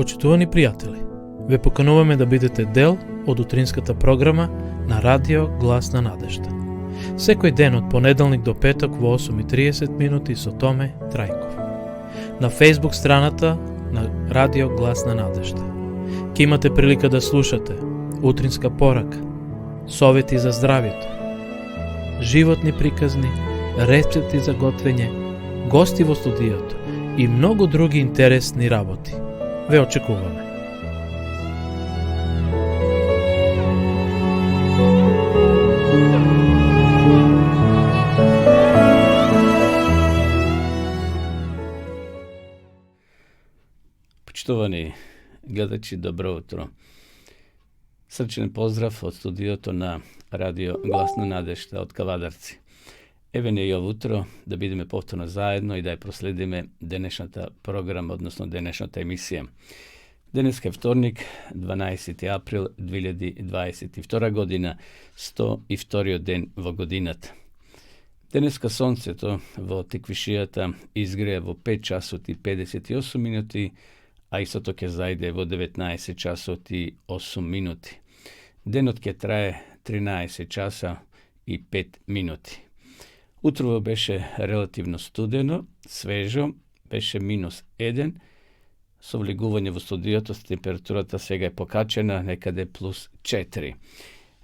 Почитувани пријатели, ве покануваме да бидете дел од утринската програма на Радио Глас на надежда. Секој ден од понеделник до петок во 8:30 минути со Томе Трајков. На Facebook страната на Радио Глас на надежда. Ке имате прилика да слушате утринска порака, совети за здравјето, животни приказни, рецепти за готвење, гости во студиото и многу други интересни работи. Ве очекуваме. Почитувани гледачи, добро утро. Срчен поздрав од студиото на Радио Глас на надежда од Кавадарци. Еве не и ово утро да бидеме повторно заедно и да ја проследиме денешната програма, односно денешната емисија. Денеска е вторник, 12. април 2022 година, 102 ден во годината. Денеска сонцето во Тиквишијата изгреја во 5 часот и 58 минути, а истото ќе зајде во 19 часот и 8 минути. Денот ќе трае 13 часа и 5 минути. Утрово беше релативно студено, свежо, беше -1, со влегување во студиото, температурата сега е покачена некаде +4.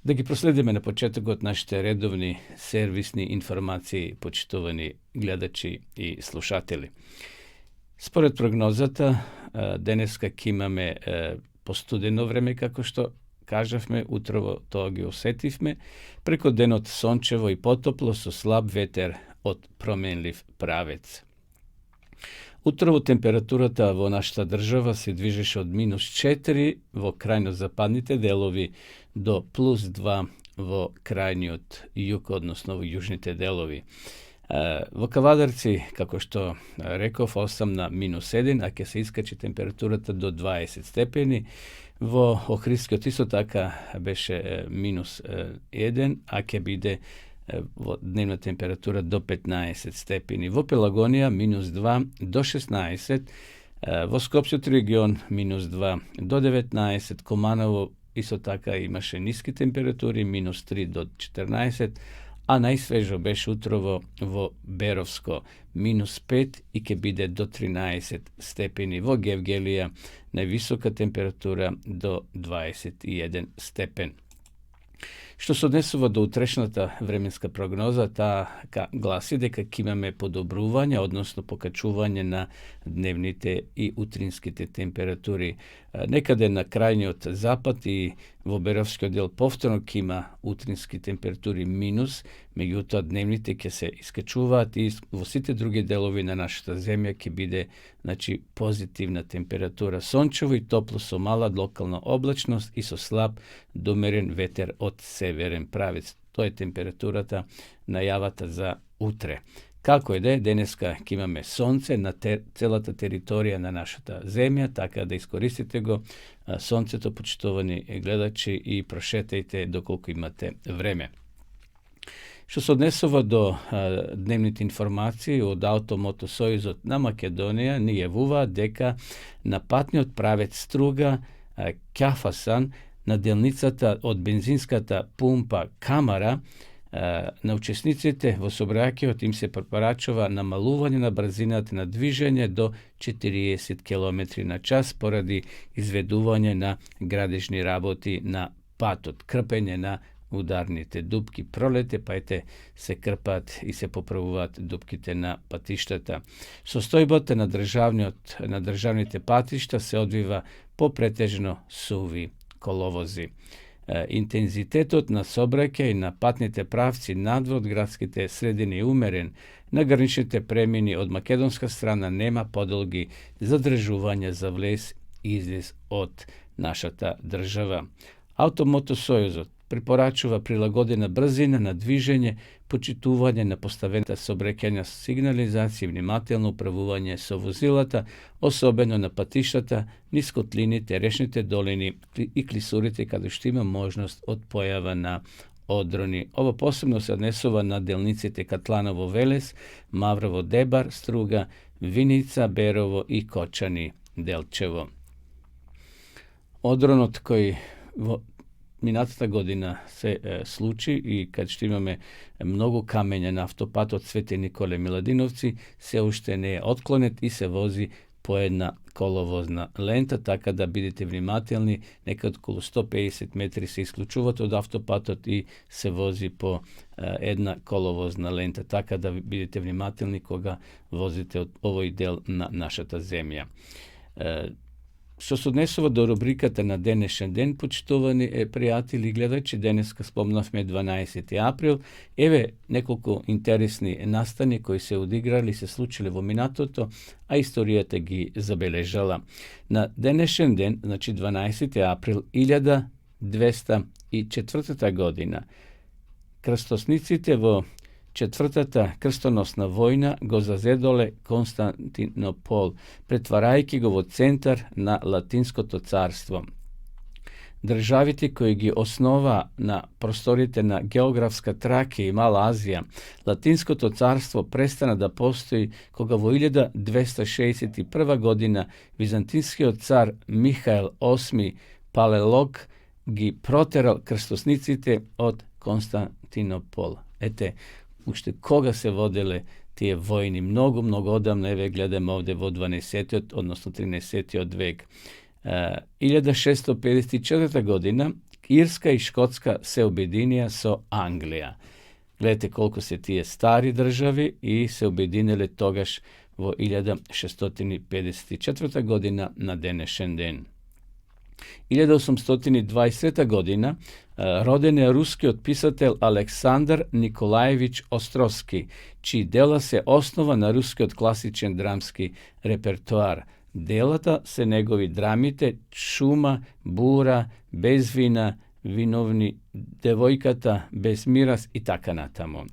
Да ги проследиме на почетокот нашите редовни сервисни информации, почитувани гледачи и слушатели. Според прогнозата, денеска ќе имаме постудено време, како што кажавме, утрово тоа ги осетивме, преку денот сончево и потопло со слаб ветер од променлив правец. Утрово температурата во нашата држава се движеше од -4 во крајно западните делови до +2 во крајниот југ, односно во јужните делови. Во Кавадарци, како што реков, 8 на -1, а ќе се искачи температурата до 20 степени. Во Охридскиот исто така беше -1, а ќе биде во дневна температура до 15 степени. Во Пелагонија -2 до 16, во Скопскиот регион -2 до 19, Команово исто така имаше ниски температури, -3 до 14, а најсвежо беше утрово во Беровско, -5 и ќе биде до 13 степени. Во Гевгелија највисока температура до 21 степен. Што се однесува до утрешната временска прогноза, таа гласи дека ќе имаме подобрување, односно покачување на дневните и утринските температури. Некаде на крајниот запад и во Беровскиот дел повторно ќе има утрински температури минус, меѓутоа дневните ќе се искачуваат и во сите други делови на нашата земја ќе биде позитивна температура, сончево и топло со мала локална облачност и со слаб домерен ветер од северен правец. Тоа е температурата, најавата за утре. Како и да е, денеска ќе имаме сонце на целата територија на нашата земја, така да искористите го сонцето, почитувани гледачи, и прошетајте доколку имате време. Што се однесува до дневните информации од Автомотосојузот на Македонија, ни јавуваат дека на патниот правец Струга Кјафасан, на делницата од бензинската пумпа Камара, на учесниците во сообраќајот им се препорачува намалување на брзината на движење до 40 км на час поради изведување на градежни работи на патот, крпење на ударните дупки. Пролете, па се крпат и се поправуваат дупките на патиштата. Состојбата на државните патишта се одвива по претежно суви коловози. Интензитетот на сообраќај на патните правци надвор од градските средини е умерен. На граничните премини од македонска страна нема подолги задржувања за влез и излез од нашата држава. Автомотосојузот препорачува прилагодена брзина на движење, почитување на поставената сообраќајна сигнализација и внимателно управување со возилата, особено на патиштата, низ котлините, речните долини и клисурите, каде што има можност од појава на одрони. Ово посебно се однесува на делниците Катланово Велес, Маврово Дебар, Струга, Виница, Берово и Кочани Делчево. Odronot koji minatата година се случи и кад што имаме многу камења на автопатот Свети Николе Миладиновци, се уште не е отклонет и се вози по една коловозна лента, така да бидете внимателни, некад околу 150 метри се исклучуваат од автопатот и се вози по една коловозна лента, така да бидете внимателни кога возите од овој дел на нашата земја. Што се однесува до рубриката на денешен ден, почитувани пријатели и гледачи, денеска спомнавме 12. април. Еве неколку интересни настани кои се одиграли, се случиле во минатото, а историјата ги забележала. На денешен ден, значи 12. април 1204 година, крстосниците во Четвртата крстоносна војна го зазедоле Константинопол, претварајќи го во центар на Латинското царство. Државите кои ги основа на просторите на географска Тракија и Мала Азија, Латинското царство престана да постои кога во 1261 година византинскиот цар Михаел VIII Палеолог ги протерал крстосниците од Константинопол. Ете, уште кога се воделе тие војни, многу одамна, еве гледаме овде во 12-тиот, односно 13-тиот век. 1654 година Ирска и Шкотска се обединија со Англија. Гледате колку се тие стари држави и се обединеле тогаш во 1654 година на денешен ден. 1823 година роден е рускиот писател Александар Николаевич Островски, чии дела се основа на рускиот класичен драмски репертоар. Делата се негови драмите Шума, Бура, Без вина, Виновни девојката, Без мирас и така натаму.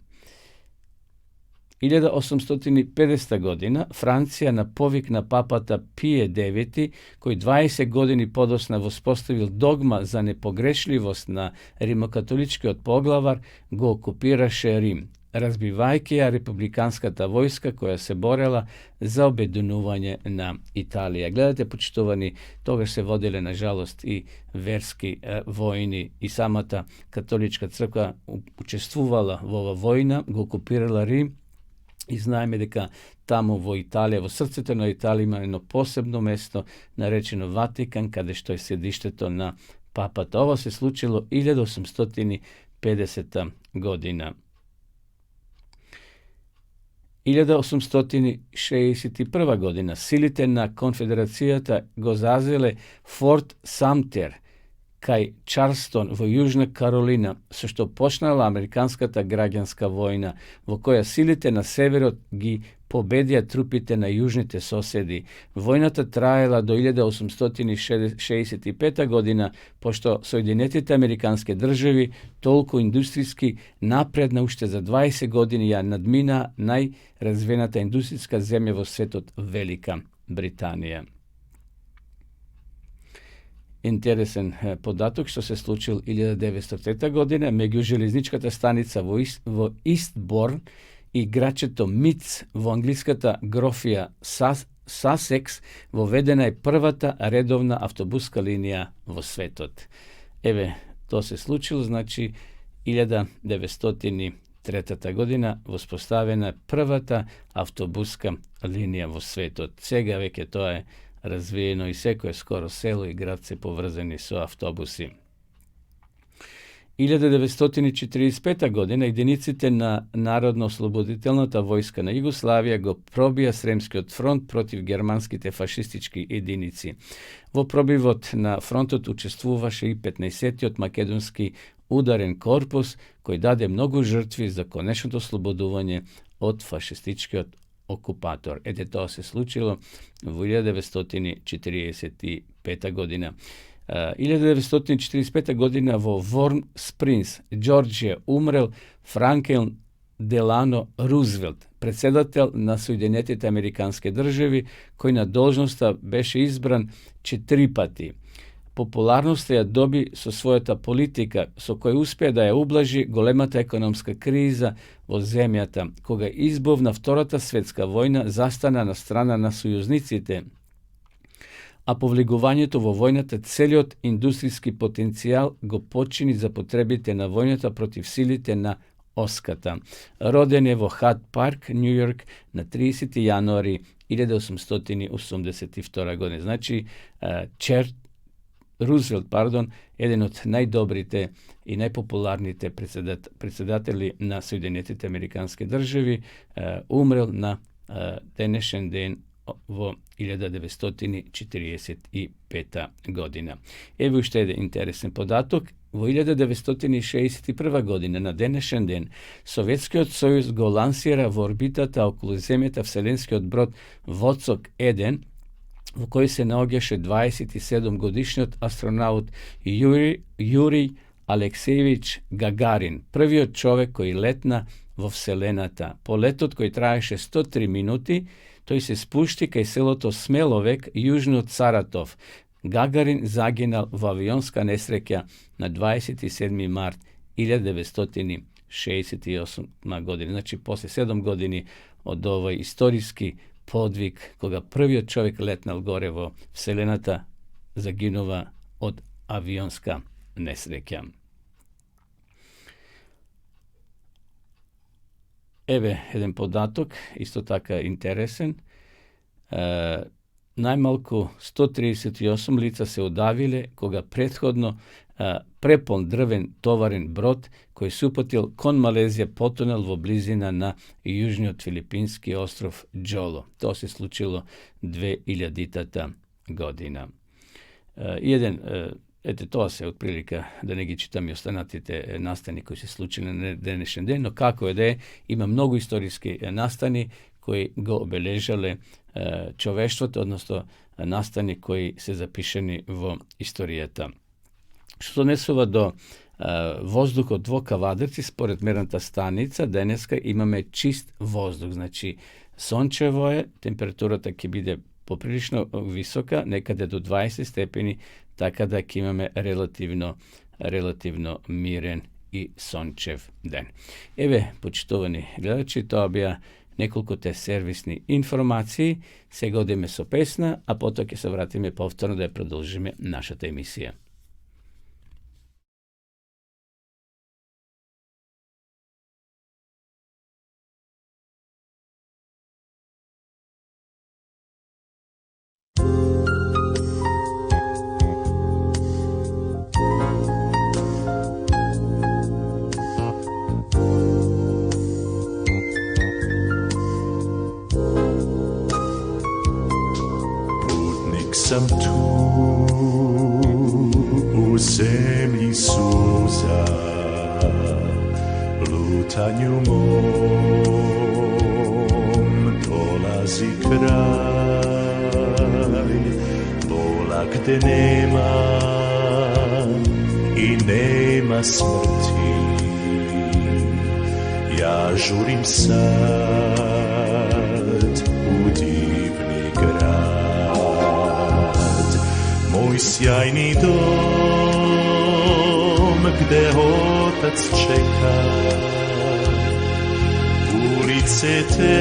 1850 година Франција на повик на папата Пие IX, кој 20 години подосна воспоставил догма за непогрешливост на римокатоличкиот поглавар, го окупираше Рим, разбивајќи ја републиканската војска која се борела за обединување на Италија. Гледате, почитувани, тогаш се воделе на жалост и верски војни и самата католичка црква учествувала во ова војна, го окупирала Рим. И знаеме дека таму во Италија, во срцето на Италија има едно посебно место наречено Ватикан, каде што е седиштето на папата. Ова се случило 1850 година. 1861 година силите на конфедерацијата го зазеле Форт Самтер кај Чарлстон во Јужна Каролина, со што почнала американската граѓанска војна, во која силите на северот ги победија трупите на јужните соседи. Војната траела до 1865 година, пошто Соединетите американски држави толку индустријски напредна уште за 20 години ја надмина најразвената индустријска земја во светот, Велика Британија. Интересен податок што се случил 1903 година меѓу железничката станица во Истборн и грачето Миц во англиската грофија Сасекс воведена е првата редовна автобуска линија во светот. Еве, тоа се случило, значи 1903 година воспоставена првата автобуска линија во светот. Сега веќе тоа е развиено и секое скоро село и град се поврзани со автобуси. 1945 година единиците на Народно-ослободителната војска на Југославија го пробија Сремскиот фронт против германските фашистички единици. Во пробивот на фронтот учествуваше и 15-тиот македонски ударен корпус, кој даде многу жртви за конечното ослободување од фашистичкиот окупатор. Ете, тоа се случило во 1945 година. 1945 година во Ворм Спрингс, Џорџија, умрел Франклин Делано Рузвелт, председател на Соединетите американски држави, кој на должноста беше избран 4 пати. Популарноста ја доби со својата политика, со која успеа да ја ублажи големата економска криза во земјата, кога избовна Втората светска војна застана на страна на сојузниците. а по влегувањето во војната целиот индустријски потенцијал го почини за потребите на војната против силите на Оската. Роден е во Хат Парк, Њу Јорк, на 30. јануари 1882 година. Значи, Рузвелт, еден од најдобрите и најпопуларните председатели на Соединетите Американски држави, умрел на денешен ден во 1945 година. Еве уште еден интересен податок. Во 1961 година, на денешен ден, Советскиот сојуз го лансира во орбитата околу земјата вселенскиот брод Воцок 1, во кој се наоѓаше 27 годишниот астронаут Јури Алексеевич Гагарин, првиот човек кој летна во Вселената. По летот кој траеше 103 минути, тој се спушти кај селото Смеловек, јужно од Саратов. Гагарин загинал во авионска несреќа на 27. март 1968 година. Значи, после 7 години од овој историски подвиг, кога првиот човек летнал горе во Вселената, загинува од авионска несреќа. Еве еден податок, исто така интересен. Најмалку 138 лица се удавиле кога претходно препон дрвен товарен брод кој се упатил кон Малезија потонел во близина на јужниот филипински остров Џоло. Тоа се случило 2000-та година. Ете, тоа се отприлика, да не ги читам и останатите настани кои се случили на денешен ден, но како е да е, има многу историски настани кои го обележале човештвото, односно настани кои се запишени во историјата. Што однесува до воздухот во Кавадарци, според мерната станица, денеска имаме чист воздух, значи сончево е, температурата ќе биде поприлично висока, некаде до 20 степени, така да ќе имаме релативно мирен и сончев ден. Еве, почитувани гледачи, тоа беа неколку те сервисни информации. Сега одиме со песна, а потоа ќе се вратиме повторно да ја продолжиме нашата емисија. Sam tu u zemlji suza, lutanju mom dolazi kraj, bola gde nema i nema smrti. Ja žurim sad u divni grad, moj sjajni dom gde otac čeka, ulice te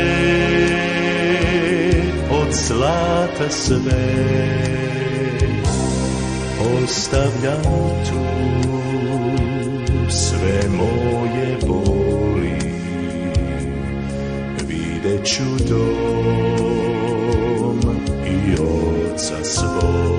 od zlata sve, ostavljam tu sve moje boli, vidjet ću dom i oca svog.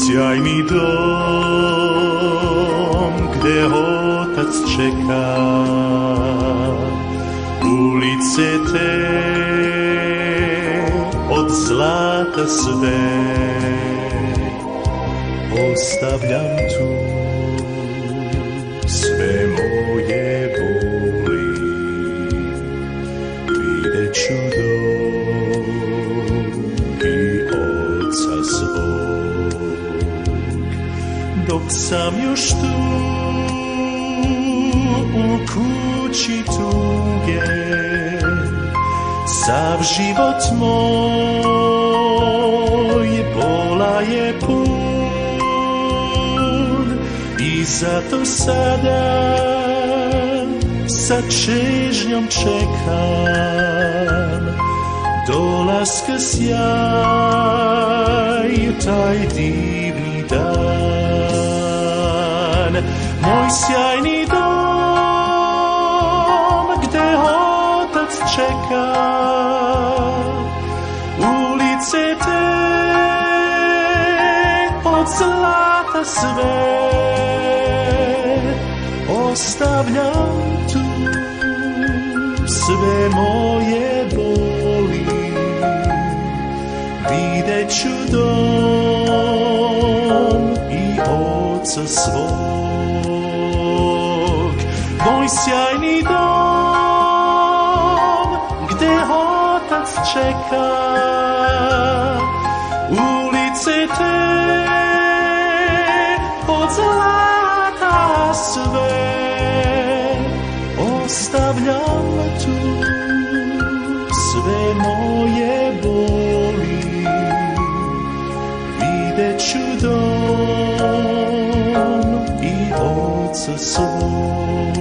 Sjajni dom gde otac čeka, ulice te od zlata sve, ostavljam tu sve moje boli, vidjet ću dom neznajući tuge, sav život moj bola je pun i zato sada sa čežnjom čekam dolaska sjaj taj divni dan. Moj sjajni dom gde otac čeka, ulice te od zlata sve, ostavljam tu sve moje boli, vidjet ću dom i oca svog. Moj sjajni dom gde otac čeka, ulice te od zlata sve, ostavljam tu sve moje boli, vidjet ću dom i oca svog,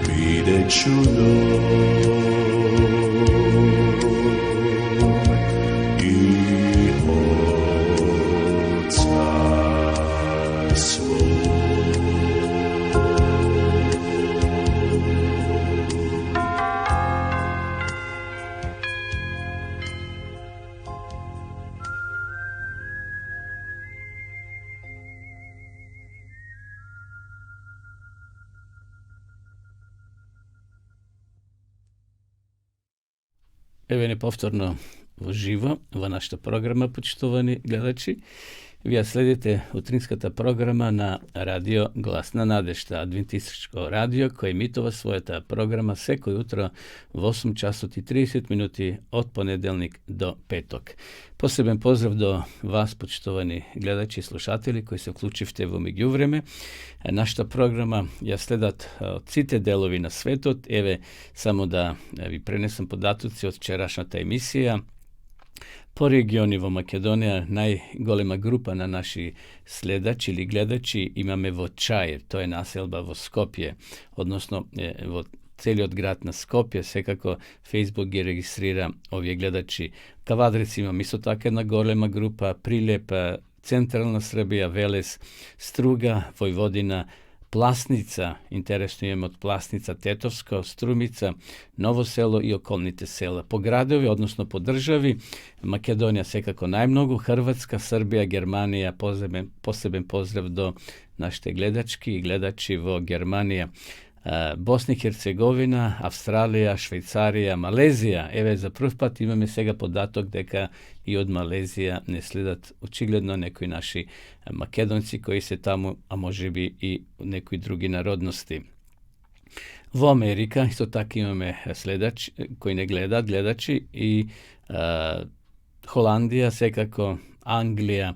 vidjet ću dom i oca svog. Evo je povtorno uživo v našата програма, почитувани гледачи. Вие следите утринската програма на радио Гласна надежда, адвентистичко радио, кој емитува својата програма секој утро в 8 часот и 30 минути од понеделник до петок. Посебен поздрав до вас, почитувани гледачи и слушатели, кои се вклучивте во меѓувреме. Нашата програма ја следат од сите делови на светот. Еве, само да ви пренесам податоци од вчерашната емисија. По региони во Македонија, најголема група на наши следачи или гледачи имаме во Чаев, тоа е населба во Скопје, односно во целиот град на Скопје. Секако Фејсбук ги регистрира овие гледачи. Кавадрец имам исто така една голема група, Прилеп, Централна Србија, Велес, Струга, Војводина, Пласница, интересно имаме од Пласница, Тетовско, Струмица, Ново село и околните села. По градови, односно по држави, Македонија секако најмногу, Хрватска, Србија, Германија, посебен поздрав до нашите гледачки и гледачи во Германија, Босна и Херцеговина, Австралија, Швајцарија, Малезија. Еве, за прв пат имаме сега податок дека и од Малезија не следат очигледно некои наши македонци кои се таму, а можеби и некои други народности. Во Америка исто така имаме следачи кои не гледаат, гледачи и Холандија, секако Англија,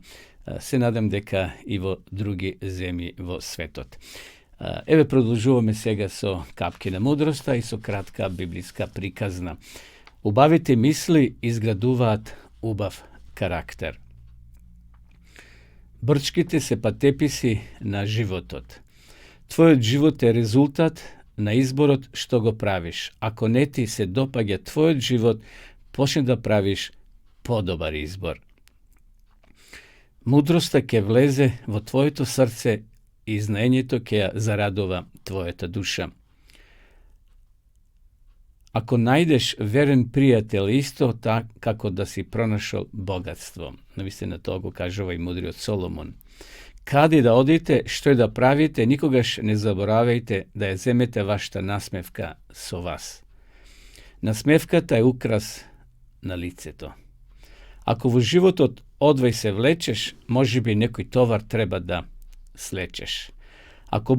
се надам дека и во други земји во светот. Еве, продолжуваме сега со капки на мудроста и со кратка библиска приказна. Убавите мисли изградуваат убав карактер. Брчките се патеписи на животот. Твојот живот е резултат на изборот што го правиш. Ако не ти се допаѓа твојот живот, почни да правиш подобар избор. Мудроста ќе влезе во твоето срце и знаењето ќе ја зарадува твојата душа. Ако најдеш верен пријател, исто така како да си пронашол богатство. Навистина тоа го кажува и мудриот Соломон. Каде да одите, што да правите, никогаш не заборавајте да ја земете вашата насмевка со вас. Насмевката е украс на лицето. Ако во животот одвај се влечеш, можеби некој товар треба да слечеш. Ако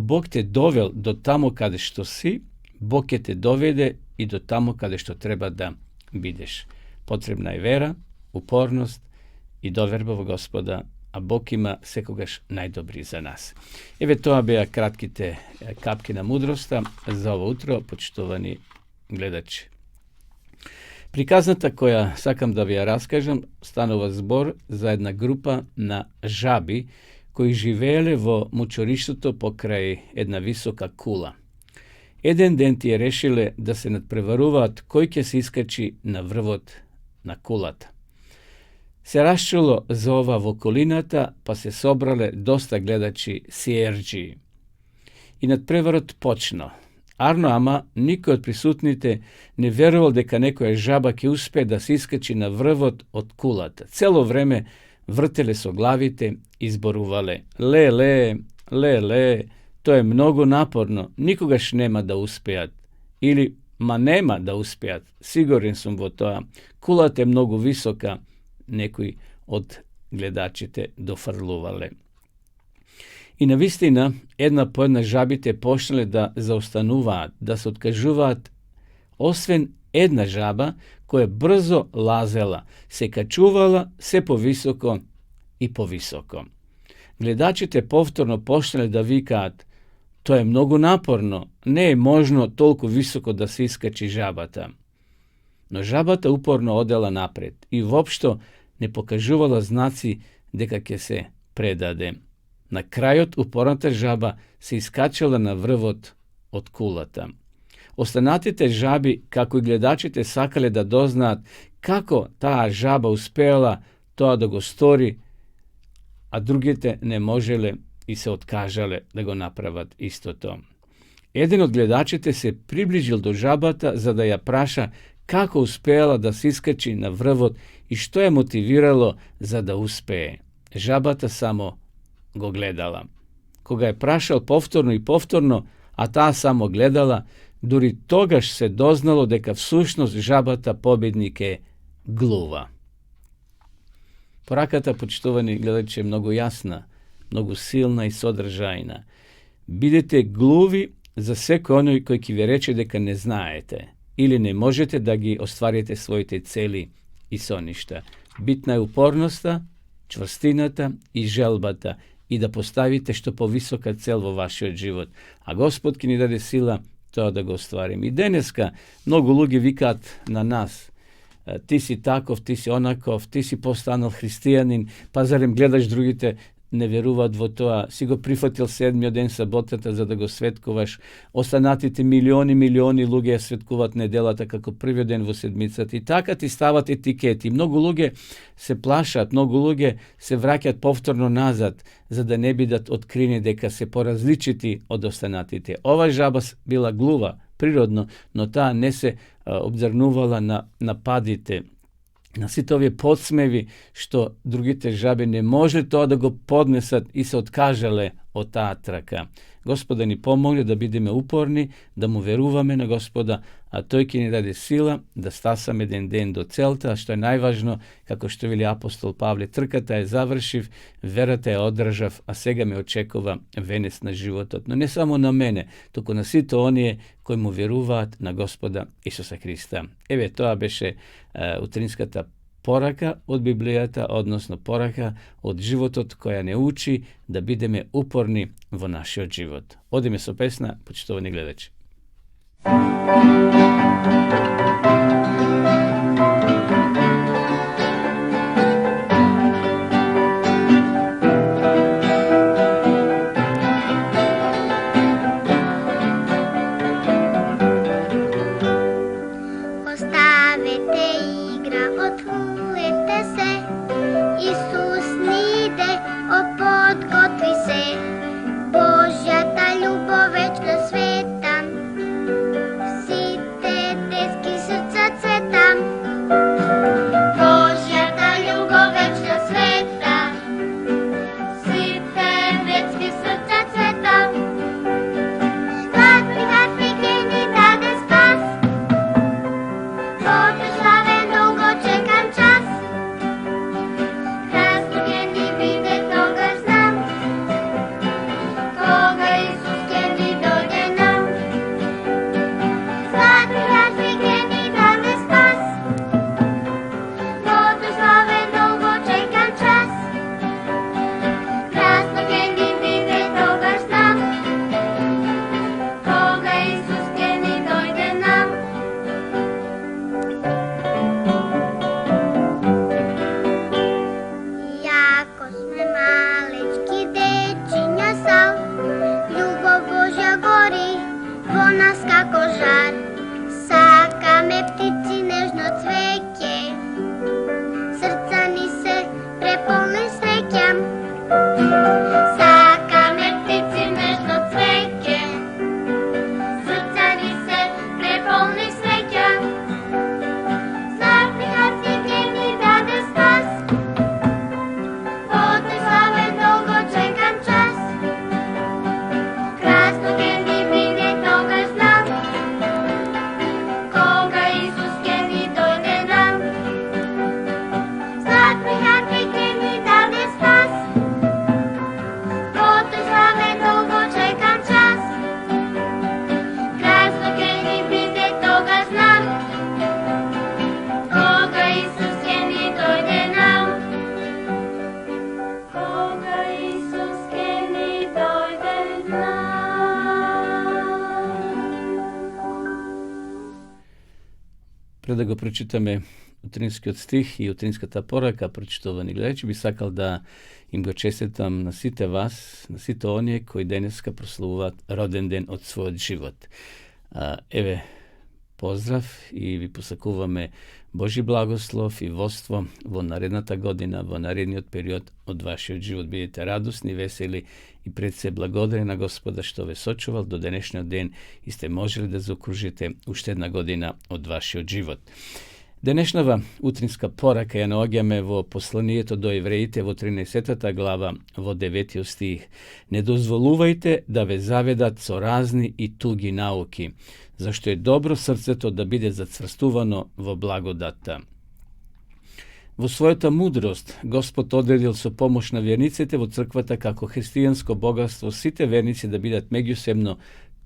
Бог те довел до тамо каде што си, Бог ќе те доведе и до тамо каде што треба да бидеш. Потребна е вера, упорност и доверба во Господа a Bog ima sekogaš najdobriji za nas. Evo to bea kratkite kapkina mudrosta za ovo utro, počtovani gledači. Prikaznata koja sakam da vi ja raskažem, stanova zbor za jedna grupa na žabi koji živele vo mučorištuto pokraj jedna visoka kula. Jeden den ti je rešile da se nadprevaruvat koji će se iskači na vrvot na kulata. Se raščulo zova v okolinata, pa se sobrale dosta gledači sjerđi. I nadprevarot počno. Arno ama niko od prisutnite ne veroval deka nekoja žaba ki uspe da se iskači na vrvot od kulata. Celo vreme vrtele so glavite i zboruvale. Le, to je mnogo naporno, nikogaš nema da uspejat. Ili, ma nema da uspejat, siguren sam vo toja. Kulata je mnogo visoka, nekoj od gledačite dofrluvale. I na vistina, jedna po jedna žabite počnele da zaostanuvat, da se odkažuvat, osven jedna žaba koja je brzo lazela, se kačuvala sve povisoko i povisoko. Gledačite povtorno počnele da vikat, to je mnogo naporno, ne je možno toliko visoko da se iskači žabata. No žabata uporno odela napred i uopšto ne pokažuvala znaci deka ke se predade. Na krajot upornata žaba se iskačala na vrvot od kulata. Ostanatite žabi kako i gledačite sakale da doznat kako ta žaba uspela to da go stori, a drugite ne možele i se otkažale da go napravat isto to. Jedan od gledačite se približil do žabata za da ja praša kako uspela da se iskači na vrvot i što je motiviralo za da uspeje. Žabata samo go gledala. Koga je prašal povtorno i povtorno, a ta samo gledala, duri togaš se doznalo deka v sušnost žabata pobjednike gluva. Porakata, počtovani gledači, je mnogo jasna, mnogo silna i sodržajna. Bidete gluvi za sveko onoj koji ki vi reče deka ne znajete ili ne možete da gi ostvarite svojite celi i soništa. Bitna je upornosta, čvrstinata i želbata i da postavite što povisoka cel vo vašoj život. A Gospod ki ni dade sila to da go ostvarim. I deneska mnogo lugi vikat na nas. Ti si takov, ti si onakov, ti si postanul hristijanin, pa zarem gledaš drugite ne veruvat vo toa, si go prihvatil 7. den sabotata za da go svetkovaš, ostanatite milioni luge svetkovat nedelata kako prvi den vo sedmicat i taka ti stavat etiketi. Mnogo luge se plašat, mnogo luge se vraćat povtorno nazad, za da ne bi da otkrini deka se porazličiti od ostanatite. Ova žaba bila gluva, prirodno, no ta ne se obzrnuvala na napadite, na sitovje podsmevi, što drugite žabe ne može to da go podnesat i se otkažale od ta traka. Gospoda ni pomogne da bideme uporni, da mu veruvame na Gospoda, a toj ki ni dade sila da stasam jedan den do celta, što je najvažno, kako što veli apostol Pavle, trkata je završiv, verata je odražav, a svega me očekova venes na životot. No ne samo na mene, toko na sito onije koji mu veruvat na Gospoda Isusa Hrista. Eve, to beše utrinskata poraka od Biblijata, odnosno poraka od životot koja ne uči da bideme uporni vo našoj život. Odime so pesna, počtovani gledači. Site deski srce vo nas kako žar. Saka me ptici nežno cveke, srca ni se prepolne srećam. Saka me ptici nežno cveke, srca ni se prepolne srećam. Zlatni hartnike mi dade spas, po te slave dolgo čekam čas. Krasno geni bide toga znam, koga Isus geni dojde nam. Zlatni hartnike mi dade spas, po te slave dolgo čekam čas. Krasno geni bide toga znam, koga Isus geni dojde nam. Koga Isus geni dojde nam. Pre da го прочитаме утринскиот стих и утринската порака, прочитувани гледачи, би сакал да им го честитам на сите вас, на сите оние кои денеска прославуваат роден ден од својот живот. Еве, поздрав и ви посакуваме Божи благослов и водство во наредната година, во наредниот период од вашиот живот. Бидете радосни, весели и пред се благодарни на Господа што ве сочувал до денешниот ден и сте можели да заокружите уште една година од вашиот живот. Денешнава утринска порака ја наоѓаме во посланието до евреите во 13 глава во 9 стих. Не дозволувајте да ве заведат со разни и туги науки, зашто е добро срцето да биде зацврстувано во благодатта. Во својата мудрост, Господ одредил со помош на верниците во црквата како христијанско богатство сите верници да бидат меѓусебно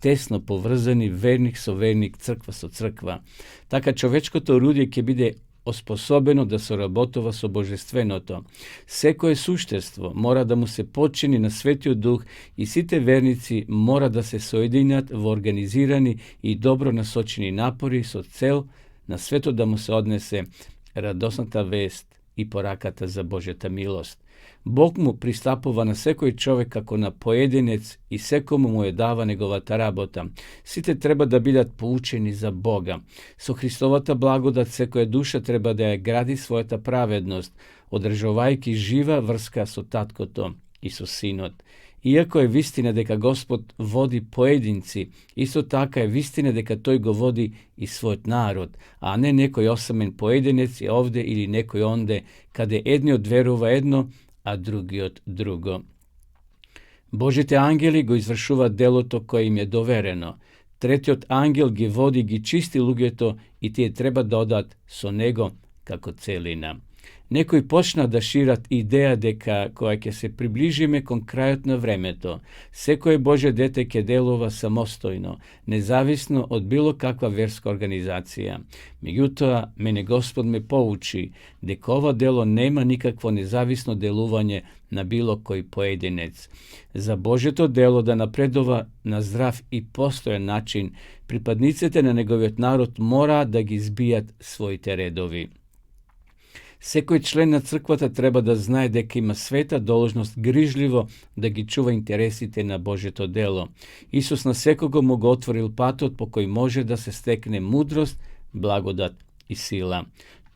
тесно поврзани, верник со верник, црква со црква. Така човечкото орудие ќе биде оспособено да соработува со Божественото. Секое суштество мора да му се подчини на Светиот Дух и сите верници мора да се соединат во организирани и добро насочени напори со цел на светот да му се однесе радосната вест и пораката за Божјата милост. Бог му пристапува на секој човек како на поединец и секому му е дава неговата работа. Сите треба да бидат поучени за Бога. Со Христовата благодат секоја душа треба да ја гради својата праведност, одржувајќи жива врска со Таткото и со Синот. Иако е вистина дека Господ води поединци, исто така е вистина дека тој го води и својот народ, а не некој осамен поединец и овде или некој онде, каде едниот верува едно, а другиот друго. Божите ангели го извршуваат делото кое им е доверено. Третиот ангел ги води, ги чисти луѓето и тие треба да одат со него како целина. Некои почна да шират идеја дека кога ќе се приближиме кон крајот на времето, секој Божје дете ќе делува самостојно, независно од било каква верска организација. Меѓутоа, мене Господ ме поучи дека ова дело нема никакво независно делување на било кој поединец. За Божјето дело да напредува на здрав и постојан начин, припадниците на неговиот народ мора да ги збијат своите редови. Секој член на црквата треба да знае дека има света должност грижливо да ги чува интересите на Божјето дело. Исус на секого му го отворил патот по кој може да се стекне мудрост, благодат и сила.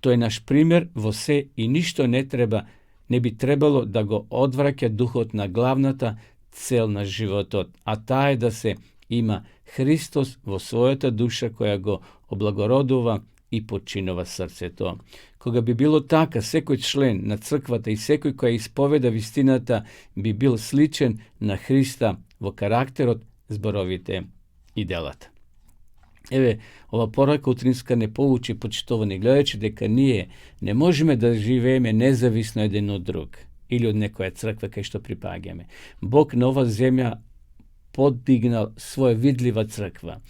Тој е наш пример во се и ништо не би требало да го одвраќа духот на главната цел на животот, а таа е да се има Христос во својата душа која го облагородува и починува срцето. Кога би било така, секој член на црквата и секој кој исповеда вистината би бил сличен на Христа во карактерот, зборовите и делата. Еве, ова порака утринска не поучи, почитувани гледачи, дека ние не можеме да живееме независно еден од друг или од некоја црква кај што припаѓаме. Бог на ова земја подигнал своја видлива црква.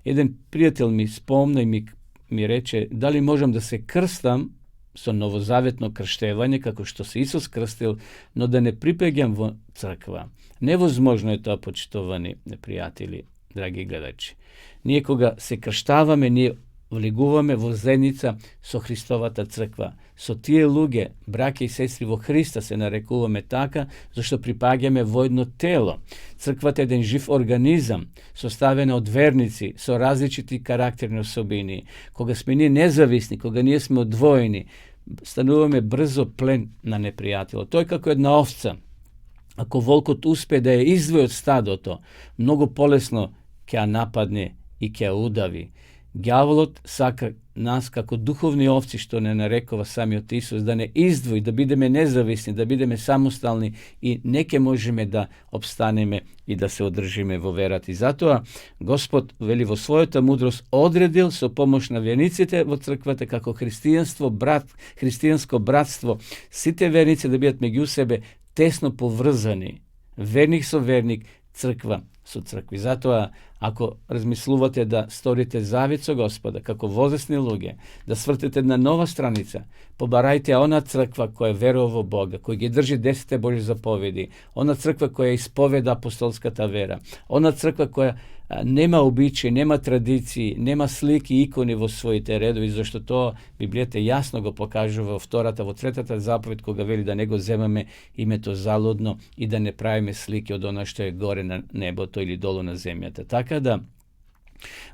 Еден пријател ми спомна и ми рече, дали можам да се крстам со новозаветно крштевање, како што се Исус крстил, но да не припеѓам во црква. Невозможно е тоа, почитувани непријатели, драги гледачи. Ние кога се крштаваме, ние влегуваме во заедница со Христовата црква. Со тие луѓе, браќа и сестри во Христа се нарекуваме така, зашто припаѓаме во едно тело. Црквата е еден жив организам, составена од верници, со различити карактерни особини. Кога сме ние независни, кога ние сме одвоени, стануваме брзо плен на непријателот. Тој како една овца. Ако волкот успе да ја издвои од стадото, многу полесно ќе ја нападне и ќе ја удави. Ѓаволот сака нас како духовни овци, што не нарекува самиот Исус, да не издвои, да бидеме независни, да бидеме самостални и не ќе можеме да обстанеме и да се одржиме во верата. И затоа Господ вели во својата мудрост одредил со помош на верниците во црквата како христијанско братство, сите верници да бидат меѓу себе тесно поврзани, верник со верник, црква со цркви. Затоа, ако размислувате да сторите завет со Господа, како возрастни луѓе, да свртите една нова страница, побарајте она црква која верува во Бога, кој ги држи 10 Божји заповеди, она црква која исповеда апостолската вера, она црква која нема обичаи, нема традиции, нема слики и икони во своите редови, зашто тоа Библијата јасно го покажува во третата заповед, кога вели да не го земаме името залудно и да не правиме слики од она што е горе на небото или долу на земјата. Така да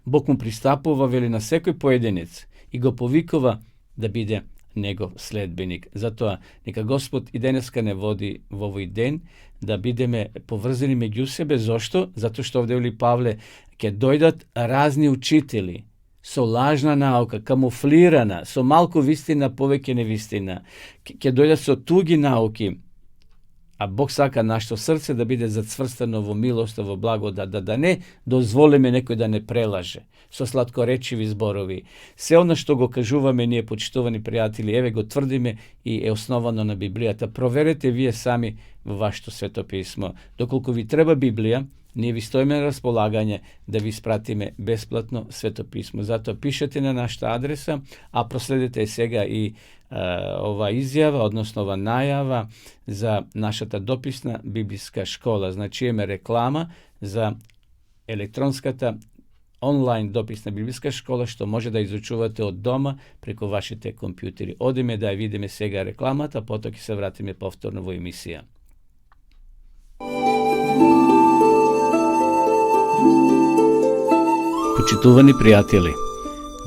Бог му пристапува, вели, на секој поединец и го повикува да биде негов следбеник. Затоа нека Господ и денеска не води во овој ден да бидеме поврзани меѓу себе. Зошто? Затоа што овде вели Павле, ќе дојдат разни учители со лажна наука, камуфлирана, со малку вистина, повеќе невистина. Ќе дојдат со туги науки, а Бог сака нашето срце да биде зацврстано во милост, во благодат, да не дозволиме некој да не прелаже со сладкоречиви зборови. Се она што го кажуваме ние, почитувани пријатели, еве го тврдиме и е основано на Библијата. Проверете вие сами во вашето свето писмо. Доколку ви треба Библија, ние ви стоиме на располагање да ви испратиме бесплатно свето писмо. Затоа пишете на нашата адреса, а проследете сега и ова изјава, односно ова најава за нашата дописна библиска школа. Значи имаме реклама за електронската онлайн дописна библиска школа, што може да изучувате од дома преку вашите компјутери. Одиме да ја видиме сега рекламата, потоа ќе се вратиме повторно во емисија. Почитувани пријатели,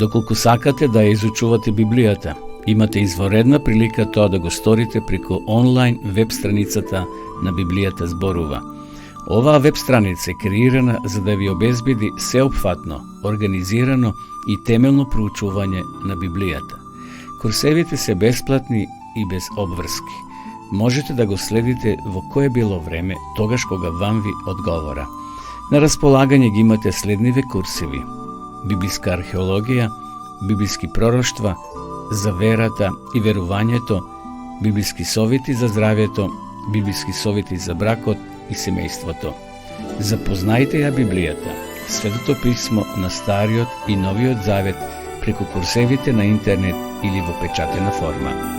доколку сакате да ја изучувате Библијата, имате изворедна прилика тоа да го сторите преку онлайн веб страницата на Библијата зборува. Оваа веб страница е креирана за да ви обезбеди сеопфатно, организирано и темелно проучување на Библијата. Курсевите се бесплатни и без обврски. Можете да го следите во кое било време, тогаш кога вам ви одговора. На располагање ги имате следниве курсеви: библиска археологија, библиски пророштва, за верата и верувањето, библиски совети за здравјето, библиски совети за бракот и семејството. Запознајте ја Библијата, Светото писмо на Стариот и Новиот Завет преку курсевите на интернет или во печатена форма.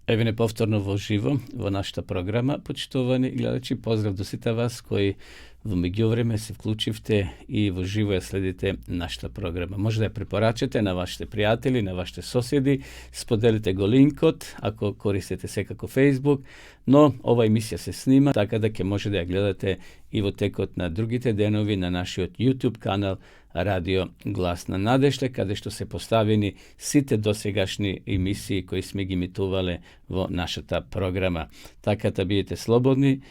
Еве не повторно во живо во нашата програма, почитувани гледачи. Поздрав до сите вас кои во меѓувреме се вклучивте и во живо ја следите нашата програма. Може да ја препорачате на вашите пријатели, на вашите соседи, споделите го линкот, ако користите секако Facebook, но ова емисија се снима, така да ќе може да ја гледате и во текот на другите денови на нашиот YouTube канал Радио Глас на Надежда, каде што се поставени сите досегашни емисии кои сме ги емитувале во нашата програма. Така да бидете слободни,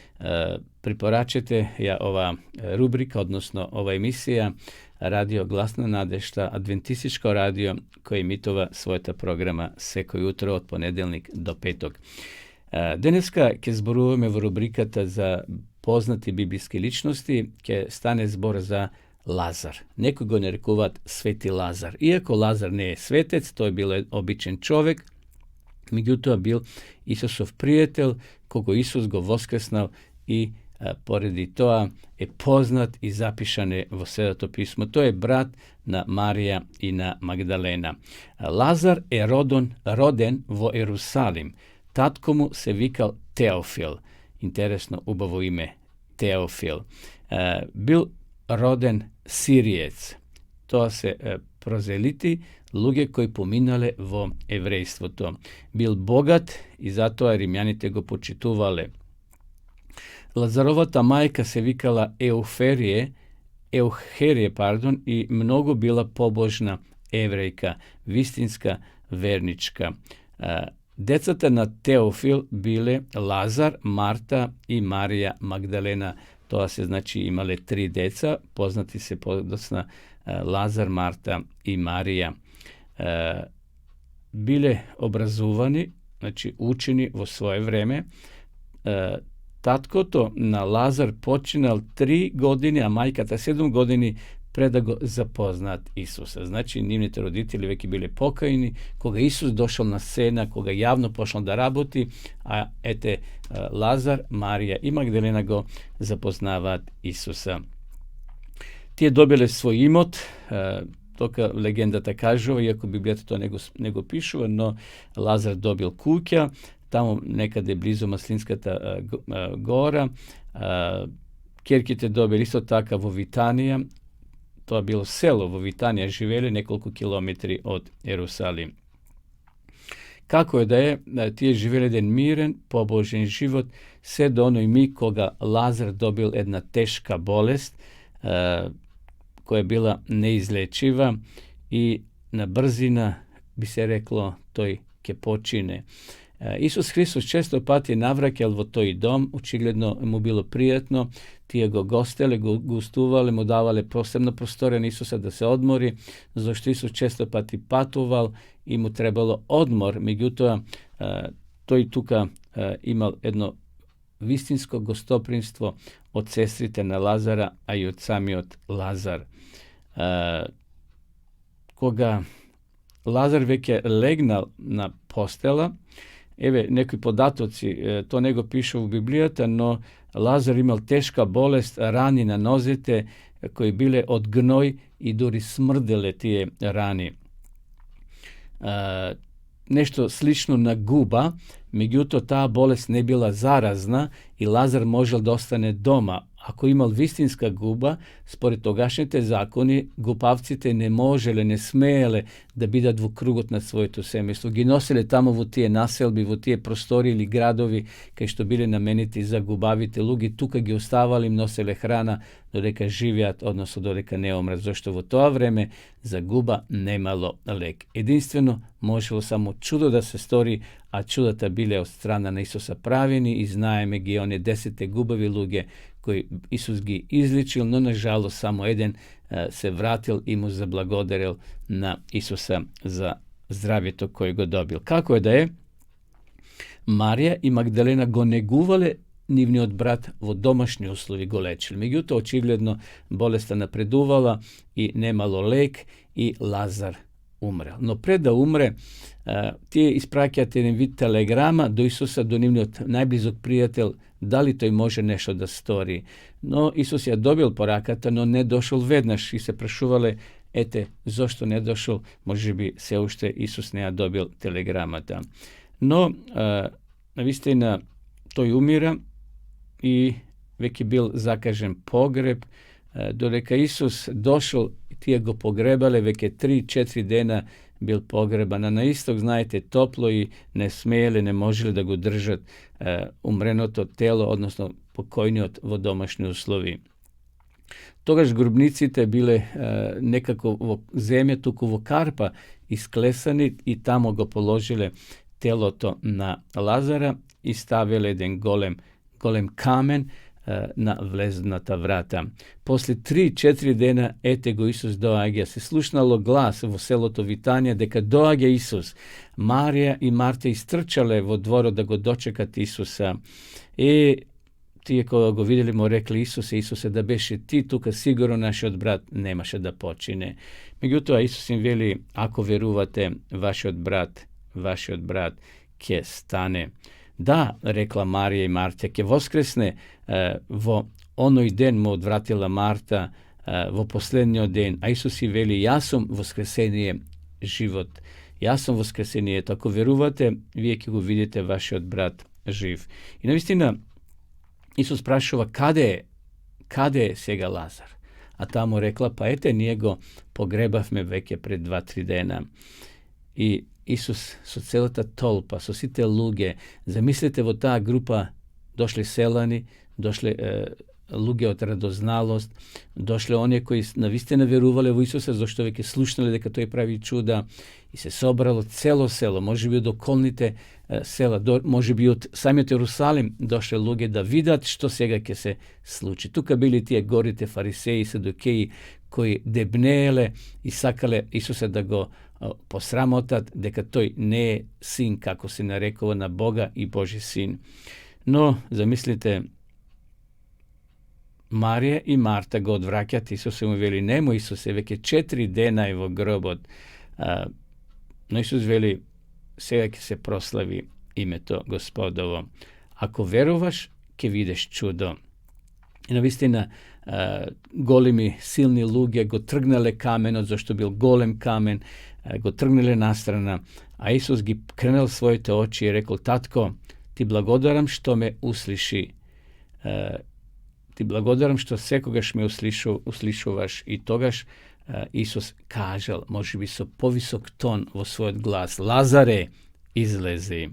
препорачете ја ова рубрика, односно ова емисија Радио Глас на Надежда, адвентистичко радио кој емитува својата програма секој утро од понеделник до петок. Денеска ќе зборуваме во рубриката за познати библиски личности, ќе стане збор за Лазар. Некои го нарекуваат Свети Лазар. Иако Лазар не е светец, тој бил обичен човек, меѓутоа бил Исусов пријател, кого Исус го воскреснал и poredi toa je poznat i zapišane vo Sveto pismo. To je brat na Marija i na Magdalena. Lazar je roden vo Jerusalim. Tatko mu se vikal Teofil. Interesno ubavo ime Teofil. Bil roden Sirijec. To se prozeliti, luge koji pominale vo evrejstvo to. Bil bogat i zato je Rimljanite go počituvale. Lazarovata majka se vikala Euherije, i mnogo bila pobožna evrejka, vistinska vernička. Decata na Teofil bile Lazar, Marta i Marija Magdalena. To se znači imale 3 deca, poznati se podosna Lazar, Marta i Marija. Bile obrazovani, znači učeni vo svoje vreme. Tatko to na Lazar počinal 3 godine, a majka ta 7 godini preda go zapoznat Isusa. Znači, njimite roditelji veki bili pokajni, koga Isus došao na scena, koga javno pošao da raboti, a Lazar, Marija i Magdalena go zapoznavat Isusa. Ti je dobile svoj imot, toka legenda ta kažu, iako Biblija to nego pišu, no Lazar dobil kukja, tamo nekada je blizu Maslinska gora, Kirkite dobili isto taka Vovitanija, to je bilo selo Vovitanija, živjeli nekoliko kilometri od Jerusalim. Kako je da je, ti je živjeli jedan miren, pobožen život, sve do ono i mi koga Lazar dobil jedna teška bolest, koja je bila neizlečiva i na brzina bi se reklo toj ke počine. Isus Hristos često pati navrakel vo toj dom, očigledno mu bilo prijatno, tije go gostele, gustuvale, mu davale posebno prostore na Isusa da se odmori, zašto Isus često pati patoval i mu trebalo odmor, međutim, to i tuka imal jedno vistinsko gostoprinstvo od sestrite na Lazara, a i od sami od Lazar. Koga Lazar vek je legnal na postela, neki podatoci, to nego piše u Biblijata, no Lazar imal teška bolest, rani na nozete, koji bile od gnoj i duri smrdele tije rani. Nešto slično na guba, međutim ta bolest ne bila zarazna i Lazar može da ostane doma. Ako imal vistinska guba, spored togašnjete zakoni, gupavcite ne možele, ne smejele da bida dvokrugot na svojeto semestvu. Gi nosile tamo vo tije naselbi, vo tije prostori ili gradovi, kaj što bile nameniti za gubavite lugi, tu kad gi ostavali im nosile hrana, dodeka živjat, odnosno dodeka ne omrat. Zašto vo to vreme za guba nemalo lek. Jedinstveno moželo samo čudo da se stori, a čudata bile od strana na Isusa pravjeni i znajeme gi one 10 gubavi luge koji Isus gi izličil, no nažalost samo jedan se vratil i mu zablagodaril na Isusa za zdravje to koje go dobil. Kako je da je? Marija i Magdalena go neguvale, nivni od brat vo domašnji uslovi go lečili. Međutim, očigledno bolesta napreduvala i nemalo lek i Lazar umre. No pred da umre, ti je isprakjate jedan vid telegrama do Isusa, do nivni od najblizog prijatelj, da li to i može nešto da stori. No, Isus je dobil porakata, no ne došel vednaš i se prašuvale, zašto ne došel, može bi se ušte Isus ne dobil telegramata. No, navistina toj umira i vek je bil zakažen pogreb, dodeka Isus došel, tije go pogrebale, vek je 3-4 dena bil pogreban, a na istog, znajte, toplo i ne smijeli, ne moželi da go držat umrenoto telo, odnosno pokojni od vodomašnje uslovi. Togaž grobnicite bile nekako zemlje tuku karpa isklesani i tamo go položile telo to na Lazara i stavile jedan golem kamen na vleznata vrata. Posle 3-4 dena go Isus doagja. Se slušnalo glas vo seloto Vitanja, deka doagja Isus. Marija i Marta istrčale vo dvoro da go dočekat Isusa. Tije koga go vidjeli mu rekli Isuse, da beše ti tuka sigurno naš od brat nemaše da počine. Međutim, Isus im veli, ako veruvate, vaš od brat kje stane. Da, rekla Marija i Marta, ke voskresne vo onoj den mu odvratila Marta, vo poslednjo den, a Isus i veli, ja sam voskresenije život, ja sam voskresenije, tako veruvate, vije ke go vidite vašiот brat živ. I navistina, Isus prašava, kade je сега Lazar? A tamo rekla, pa ete, nije go pogrebavme veke pred 2-3 dena. I Isus, so celata tolpa, so site luge, zamislite vo ta grupa došli selani, došli luge od radoznalost, došli oni koji navistina veruvali u Isusa, zašto veke slušnali deka to je pravi čuda, i se sobralo celo selo, može bi od okolnite sela, može bi od samiot Jerusalim došle luge da vidat što сега ke se sluči. Tuka bili tije gorite fariseji, sadukeji, koji debnele i sakale Isusa da go posramotat, deka toj ne je sin, kako se narekovo na Boga i Boži sin. No, zamislite, Marija i Marta go odvrakjati, Isus mu veli, nemoj Isuse, veke 4 dena je vo grobot. No Isus veli, сега ke se proslavi ime to Gospodovo. Ako verovaš, ke videš čudo. I navistina, golemi silni luge go trgnele kamen, zašto bil golem kamen, go trgnele nastrana, a Isus gi krenel svoje te oči i rekao, tatko, ti blagodaram što me usliši, ti blagodaram što sekogaš me uslišuvaš i togaš Isus kažal, može bi so povisok ton vo svoj glas, Lazare, izlezi.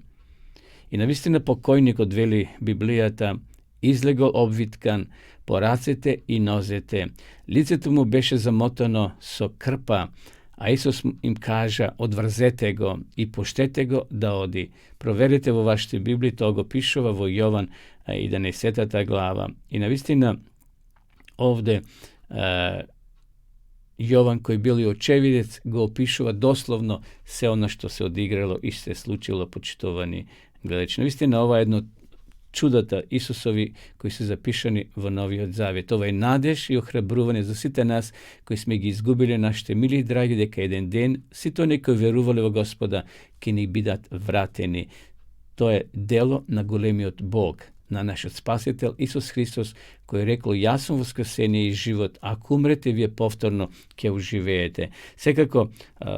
I navistina pokojnik od veli Biblijata, izlego obvitkan, po racete i nozete. Licето mu beše zamotano so krpa, a Isus im kaža, odvrzete go i puštete go da odi. Proverite vo vašte Bibliji, to go pišova vo Jovan 11. glava. I navistina ovde Jovan koji bili očevidec go opišova doslovno sve ono što se odigralo i se slučilo, počitovani gledajući. Navistina ova jedno čudata Isusovi koji su zapišani vo Novi Zavjet. Ovo je nadež i ohrabruvanje za svite nas koji smo ih izgubili, našte mili i dragi, deka jedan den svi to neki veruvali vo Gospoda, ki ni bidat vrateni. To je delo na golemiot Bog, na naš spasitelj Isus Hristos, koji je rekao, ja sam vaskrsenje i život, ako umrete vi je povtorno ke uživejete. Sekako,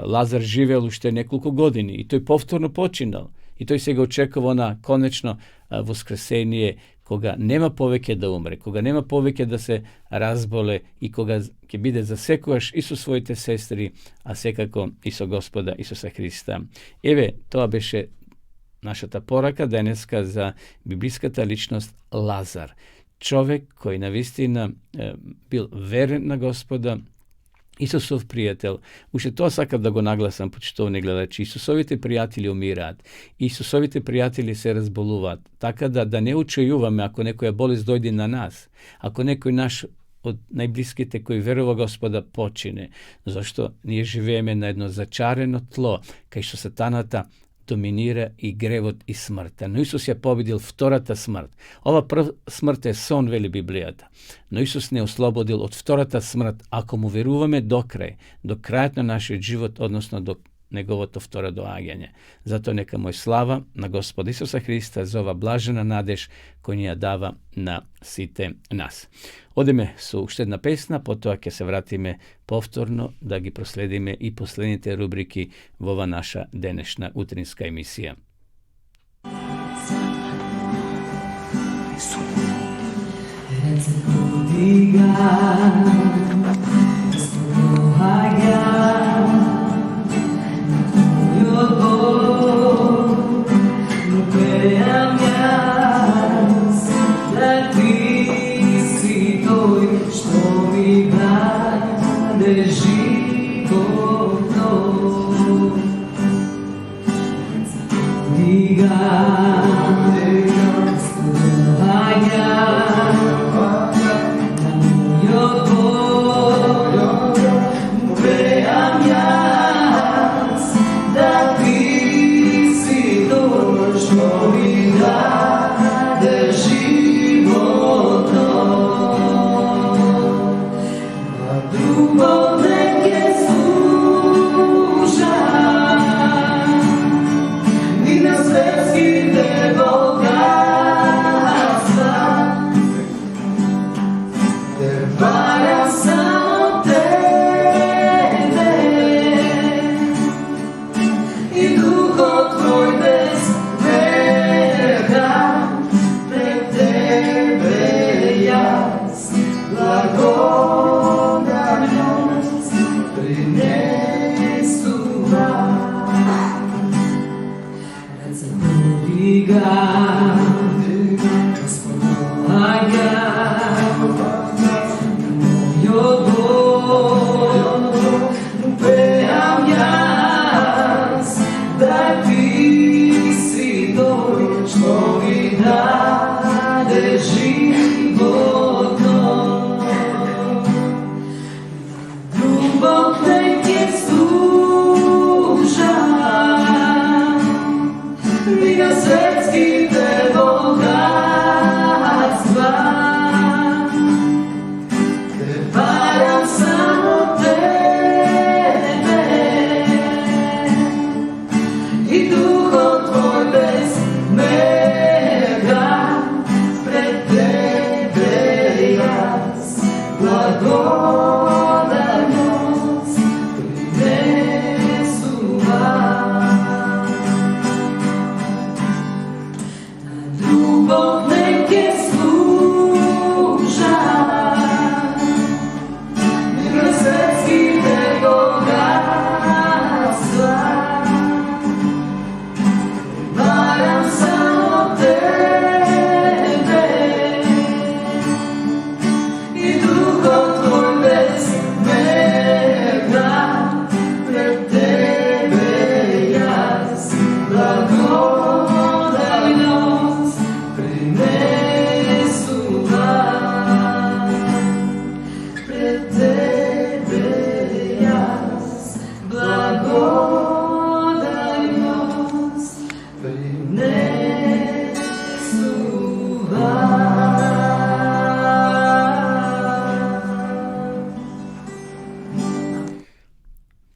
Lazar živel ušte nekoliko godini i to je povtorno počinal. I to je se ga očekavao na konečno vaskrsenje, koga nema poveke da umre, koga nema poveke da se razbole i koga ke bide zasekovaš i su svojite sestri, a sekako i so Gospoda Isusa Hrista. Eve, to beše naša ta poraka deneska za biblijskata ličnost Lazar. Čovek koji navistina bil veren na Gospoda, Isusov prijatelj. Ušte to sakam da go naglasam, počtovni gledači. Isusovite prijatelji umirat. Isusovite prijatelji se razboluvat. Tako da ne učujuvame ako nekoja bolest dojde na nas. Ako nekoj naš od najbliskite koji verova Gospoda počine. Zašto nije živeme na jedno začareno tlo, kaj što satanata dominira i grevot i smrta. No Isus je pobedil vtorata smrt. Ova prva smrt je son, veli Biblijata. No Isus ne oslobodil od vtorata smrt, ako mu veruvame do kraja na naš život, odnosno do njegovoto vtora doaganje. Zato neka moj slava na Gospoda Isusa Hrista za ova blažena nadež koju nja dava na site nas. Odeme su štedna pesna, potom ke se vratime povtorno da gi prosledime i poslednite rubriki v ova naša denešna utrinska emisija. Yo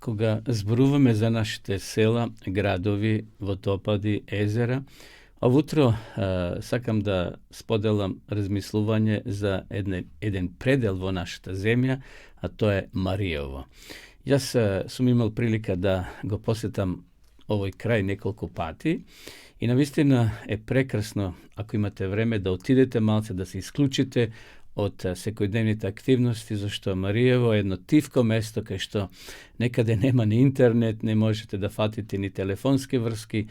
Кога зборуваме за нашите села, градови, водопади, езера, овутро сакам да споделам размислување за еден предел во нашата земја, а тоа е Маријово. Јас сум имал прилика да го посетам овој крај неколку пати и навистина е прекрасно, ако имате време, да отидете малце, да се исклучите од секојдневните активности, зашто Маријево е едно тивко место кај што некаде нема ни интернет, не можете да фатите ни телефонски врски,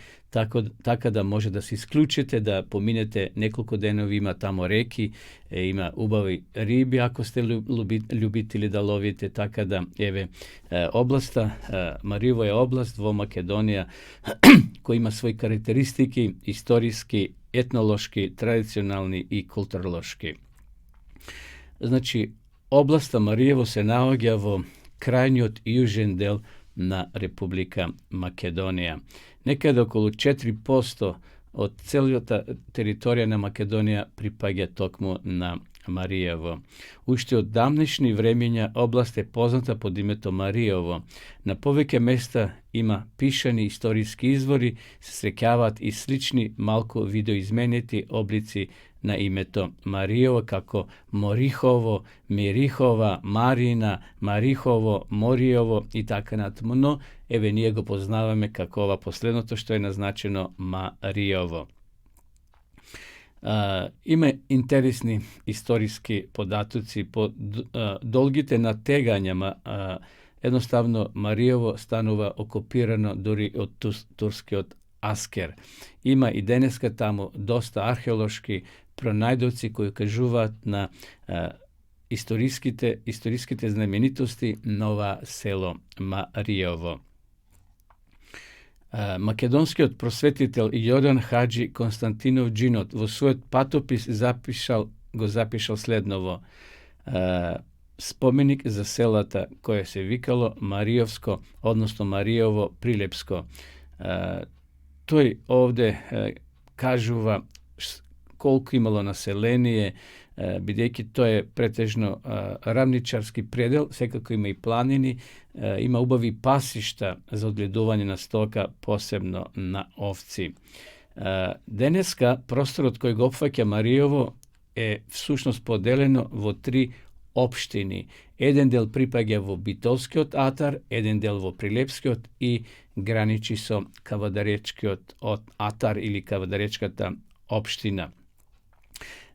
така да може да се исклучите, да поминете неколку денови, има тамо реки, има убави риби, ако сте љубители да ловите, така да, еве, областа, Маријево е област во Македонија која има своји карактеристики, историски, етнолошки, традиционални и културолошки. Значи, областа Маријево се наоѓа во крајниот јужен дел на Република Македонија. Некаде околу 4% од целата територија на Македонија припаѓа токму на Маријево. Уште од давнешни времења област е позната под името Маријево. На повеќе места има пишани историски извори, се среќаваат и слични малку видоизменети облици на името Маријево, како Морихово, Мирихова, Марина, Марихово, Моријево и така натаму, но еве ние го познаваме како ова последното што е назначено Маријево. Има интересни историски податоци по долгите натегања. Едноставно Маријево станува окупирано дури од турскиот аскер. Има и денеска таму доста археолошки пронајдоци кои кажуваат на историските знаменитости на ова село Маријево. Македонскиот просветител Јордан Хаџи Константинов Џинот во својот патопис го запишал следново: споменик за селата кое се викало Маријовско, односно Маријево Прилепско. Тој овде кажува колку имало население, бидејќи тоа е претежно рамничарски предел, секако има и планини, има убави пасишта за одгледување на стока, посебно на овци. Денеска просторот кој го опфаќа Маријево е всушност поделено во 3 општини. Еден дел припаѓа во Битолскиот атар, еден дел во Прилепскиот и граничи со Кавадаречкиот атар или Кавадаречката општина.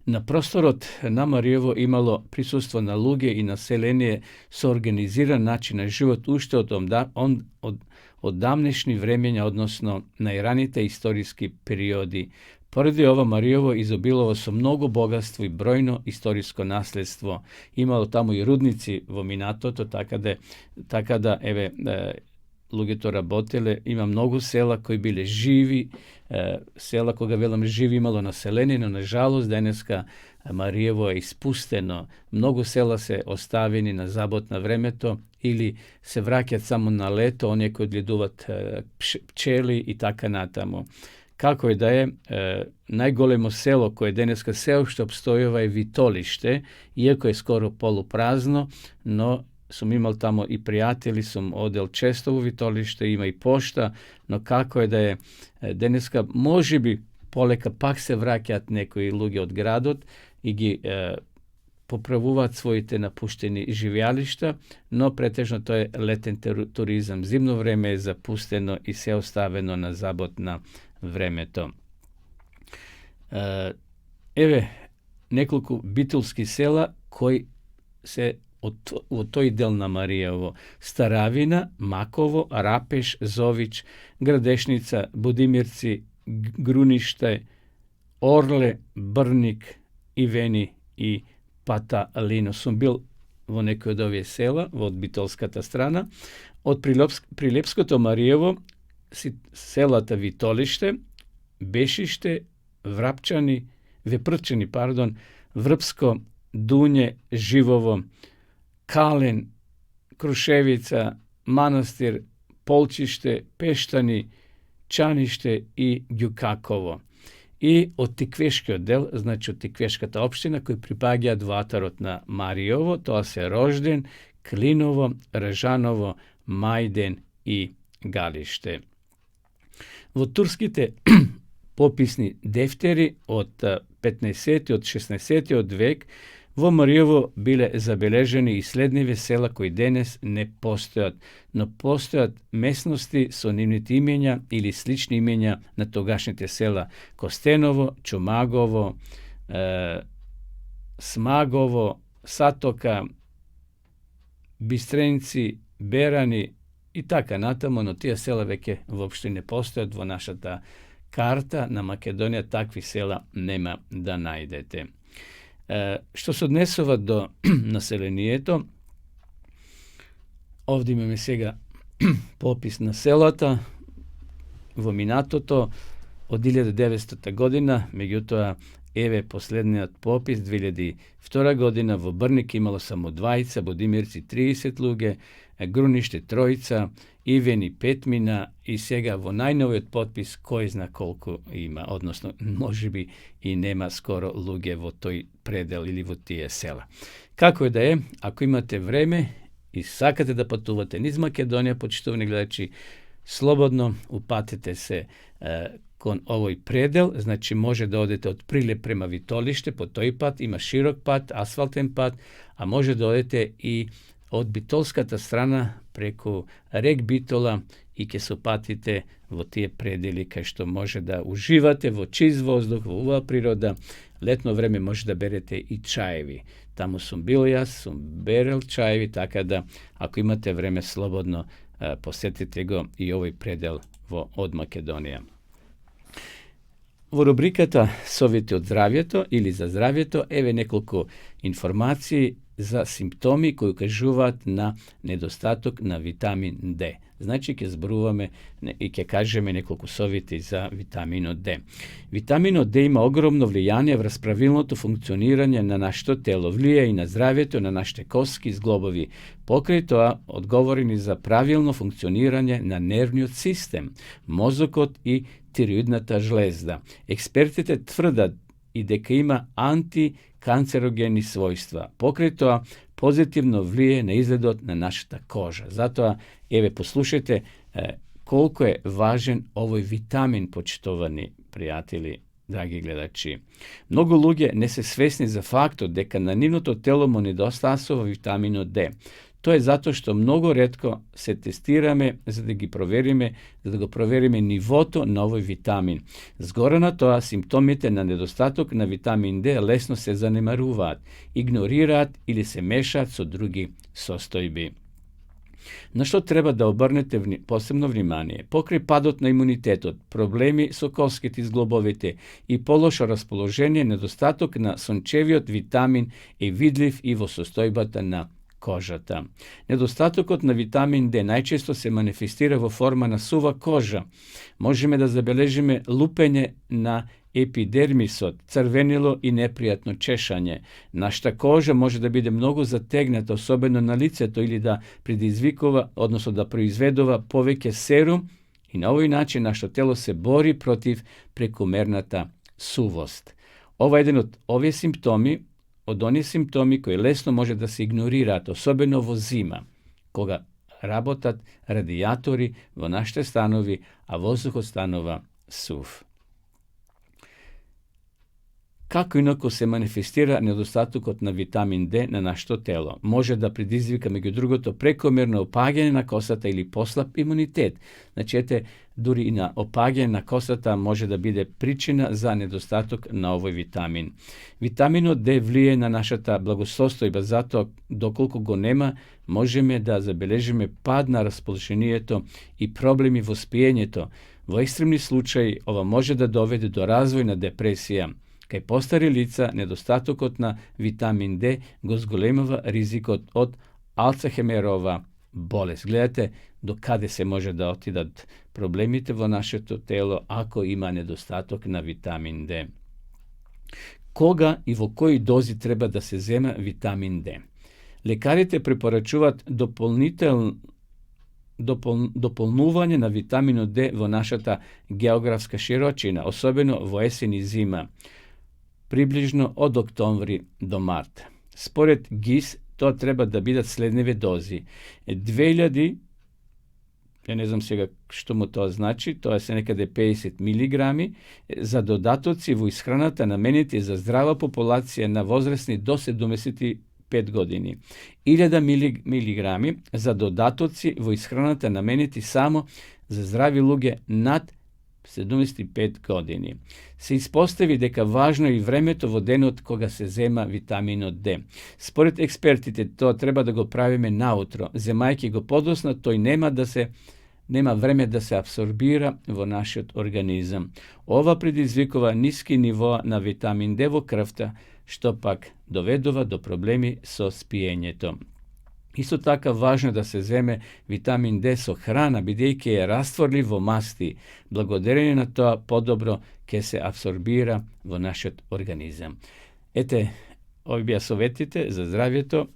На просторот на Маријево имало присуство на луѓе и население со организиран начин на живот уште од od damnešnih vremenja, odnosno najranite istorijski periodi. Pored ovo Marijovo izobilovo su mnogo bogatstvo i brojno istorijsko nasljedstvo. Imalo tamo i rudnici vo Minatoto, tako da luge to rabotele. Ima mnogo sela koji bile živi, sela koga velim živi imalo naselenino. Nažalost, daneska Marijevo je ispusteno. Mnogo sela se ostavini na zabotna vremeto ili se vrakjat samo na leto, on je koji odljeduvat pčeli i taka natamo. Kako je da je najgolemo selo koje je daneska seošte opstojova je Vitolište, iako je skoro poluprazno, no sam imali tamo i prijatelji, sam odel često u Vitolište, ima i pošta, no kako je da je daneska može bi poleka pak se vrakjat nekoj lugi od gradot i gi popravuvat svoji te napušteni živjališta, no pretežno to je leten turizam. Zimno vreme je zapusteno i sve ostaveno na zabotna vremeto. Nekoliko bitulskih sela koji se u toj delna Marijevo: Staravina, Makovo, Rapeš, Zović, Gradešnica, Budimirci, Grunište, Orle, Brnik, Iveni i Patalino. Sam bil v nekoj od ovih sela, od bitolskata strana. Od Prilepskoto Marijevo selata Vitolište, Bešište, Veprčani, Vrpsko, Dunje, Živovo, Kalen, Kruševica, Manastir, Polčište, Peštani, Čanište i Đukakovo. I od Tikveški odel, znači od Tikveškata opština koji pripagja dvatarot na Marijovo, to se Rožden, Klinovo, Režanovo, Majden i Galište. V turskite popisni defteri od 15. od 16. od vek vo Marijevo bile zabeleženi i slednjive sela koji danes ne postojat, no postojat mesnosti s onimniti imenja ili slični imenja na togašnjite sela: Kostenovo, Čumagovo, Smagovo, Satoka, Bistrenci, Berani i taka natamo, no tija sela veke uopšte ne postojat. Vo naša ta karta na Makedonija takvih sela nema da najdete. Što se odnesova do naselenijeto, ovdje imamo svega popis na selata vo Minatoto od 1900. godina, međutim, posljednji popis 2002. godina vo Brnik imalo samo 2, Budimirci 30 luge, Grunište 3, Iveni 5 i svega vo najnoviji potpis koji zna koliko ima, odnosno može bi i nema skoro luge vo toj predel ili vo tije sela. Kako je da je, ako imate vreme i sakate da potuvate niz Makedonija, počtovni gledači, slobodno upatite se kon ovoj predel, znači može da odete od Prilep prema Vitolište, po toj pat, ima širok pat, asfalten pat, a može da odete i od bitolskata strana preko rek Bitola i ke se upatite vo tije predeli, kaj što može da uživate vo čist vozduh, vo uva priroda. Letno vreme može da berete i čajevi. Tamo sam bio ja, sam berel čajevi, tako da ako imate vreme slobodno posjetite go i ovaj predel od Makedonija. Vo rubrikata Sovjeti od zdravjeto ili za zdravjeto, nekoliko informaciji za simptomi koji ukažuvat na nedostatok na vitamin D. Znači, ke zbruvame i ke kažeme nekoliko sovjeti za vitamino D. Vitamino D ima ogromno vlijanje v razpravilното funkcioniranje na našto telo, vlije i na zdravjeto, na našte koski, zglobovi pokrito, a odgovoreni za pravilno funkcioniranje na nervni sistem, mozokot i tiroidnata žlezda. Ekspertite tvrda i deka ima antikancerogeni svojstva. Pokrito pozitivno vlije na izgledot na našta koža. Zato poslušajte koliko je važan ovaj vitamin, počtovani prijatelji, dragi gledači. Mnogo luge ne se svesni za faktor deka na nivnoto telo mu nedostasova vitamino D. To je zato što mnogo retko se testirame, za da ga proverime nivoto na ovoj vitamin. Zgora na to, simptomite na nedostatok na vitamin D lesno se zanemaruvat, ignorirat ili se mešat so drugi sostojbi. На što treba da obrnete posebno внимание? Покрај падот на имунитетот, проблеми со коските и зглобовите и полошо расположение, недостаток на сончевиот витамин е видлив и во состојбата на кожата. Недостатокот на витамин D најчесто се манифестира во форма на сува кожа. Можеме да забележиме лупење на епидермисот, црвенило и непријатно чешање. Нашата кожа може да биде многу затегната, особено на лицето, или да предизвикува, односно да произведува повеќе серум, и на овој начин нашето тело се бори против прекумерната сувост. Ова е еден од овие симптоми, од оние симптоми кои лесно може да се игнорираат, особено во зима, кога работат радијатори во нашите станови, а воздухот станува сув. Како инако се манифестира недостатокот на витамин D на нашето тело? Може да предизвика, меѓу другото, прекомерно опаѓање на косата или послаб имунитет. Значи, дури и на опаѓање на косата може да биде причина за недостаток на овој витамин. Витаминот D влие на нашата благосостојба, затоа доколку го нема, можеме да забележиме пад на расположението и проблеми во спиењето. Во екстремни случаи ова може да доведе до развој на депресија. Кај постари лица, недостатокот на витамин D го зголемува ризикот од Алцхаймерова болест. Гледате до каде се може да отидат проблемите во нашето тело ако има недостаток на витамин D. Кога и во кои дози треба да се зема витамин D? Лекарите препорачуваат дополнување на витаминот D во нашата географска широчина, особено во есен и зима, приближно од октомври до март. Според ГИС, тоа треба да бидат следниве дози. 2000, ја не знам сега што му тоа значи, тоа се некаде 50 милиграми, за додатоци во исхраната наменети за здрава популација на возрастни до 75 години. 1000 милиграми за додатоци во исхраната наменети само за здрави луѓе над 75 години. Се испостави дека важно е и времето во денот кога се зема витаминот D. Според експертите, тоа треба да го правиме наутро. Земајќи го подосна, тој нема време да се абсорбира во нашиот организам. Ова предизвикува ниски нивоа на витамин D во крвта, што пак доведува до проблеми со спиењето. Исто така важно да се земе витамин D со храна, бидејќи е растворлив во масти. Благодарение на тоа подобро ќе се абсорбира во нашиот организам. Ете, овие беа советите за здравјето.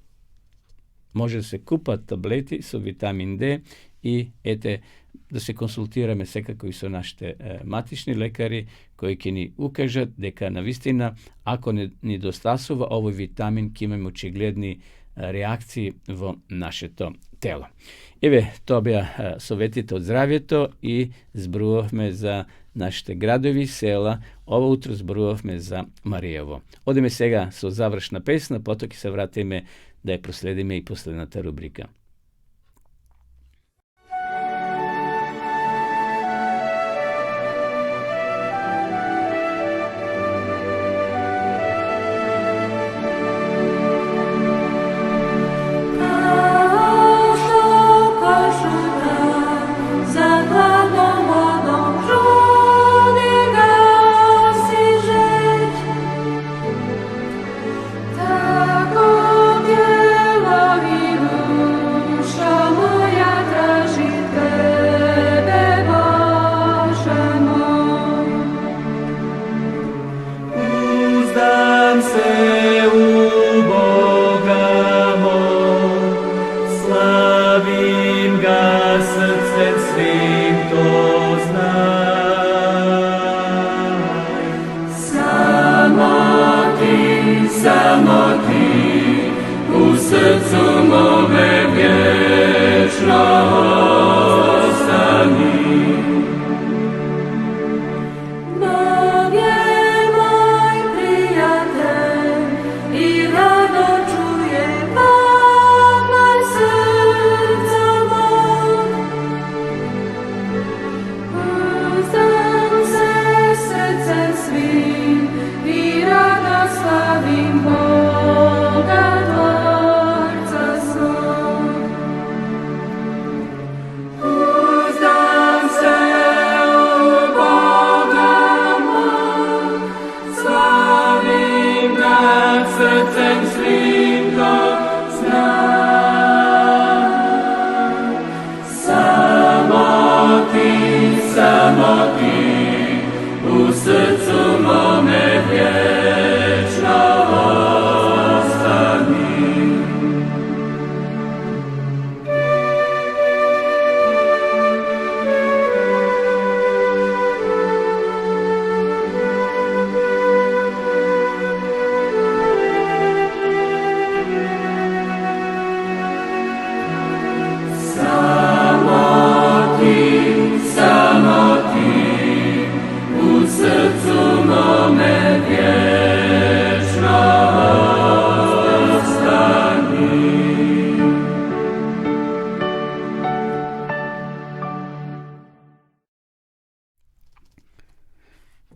Може да се купат таблети со витамин D и да се консултираме секако и со нашите матични лекари кои ќе ни укажат дека навистина ако не ни достасува овој витамин ќе имаме очигледни реакции во нашето тело. Еве, тоа беа советите од здравјето и зборувавме за нашите градови и села. Ова утро зборувавме за Маријево. Одеме сега со завршна песна, потоа ќе се вратиме да ја проследиме и последната рубрика.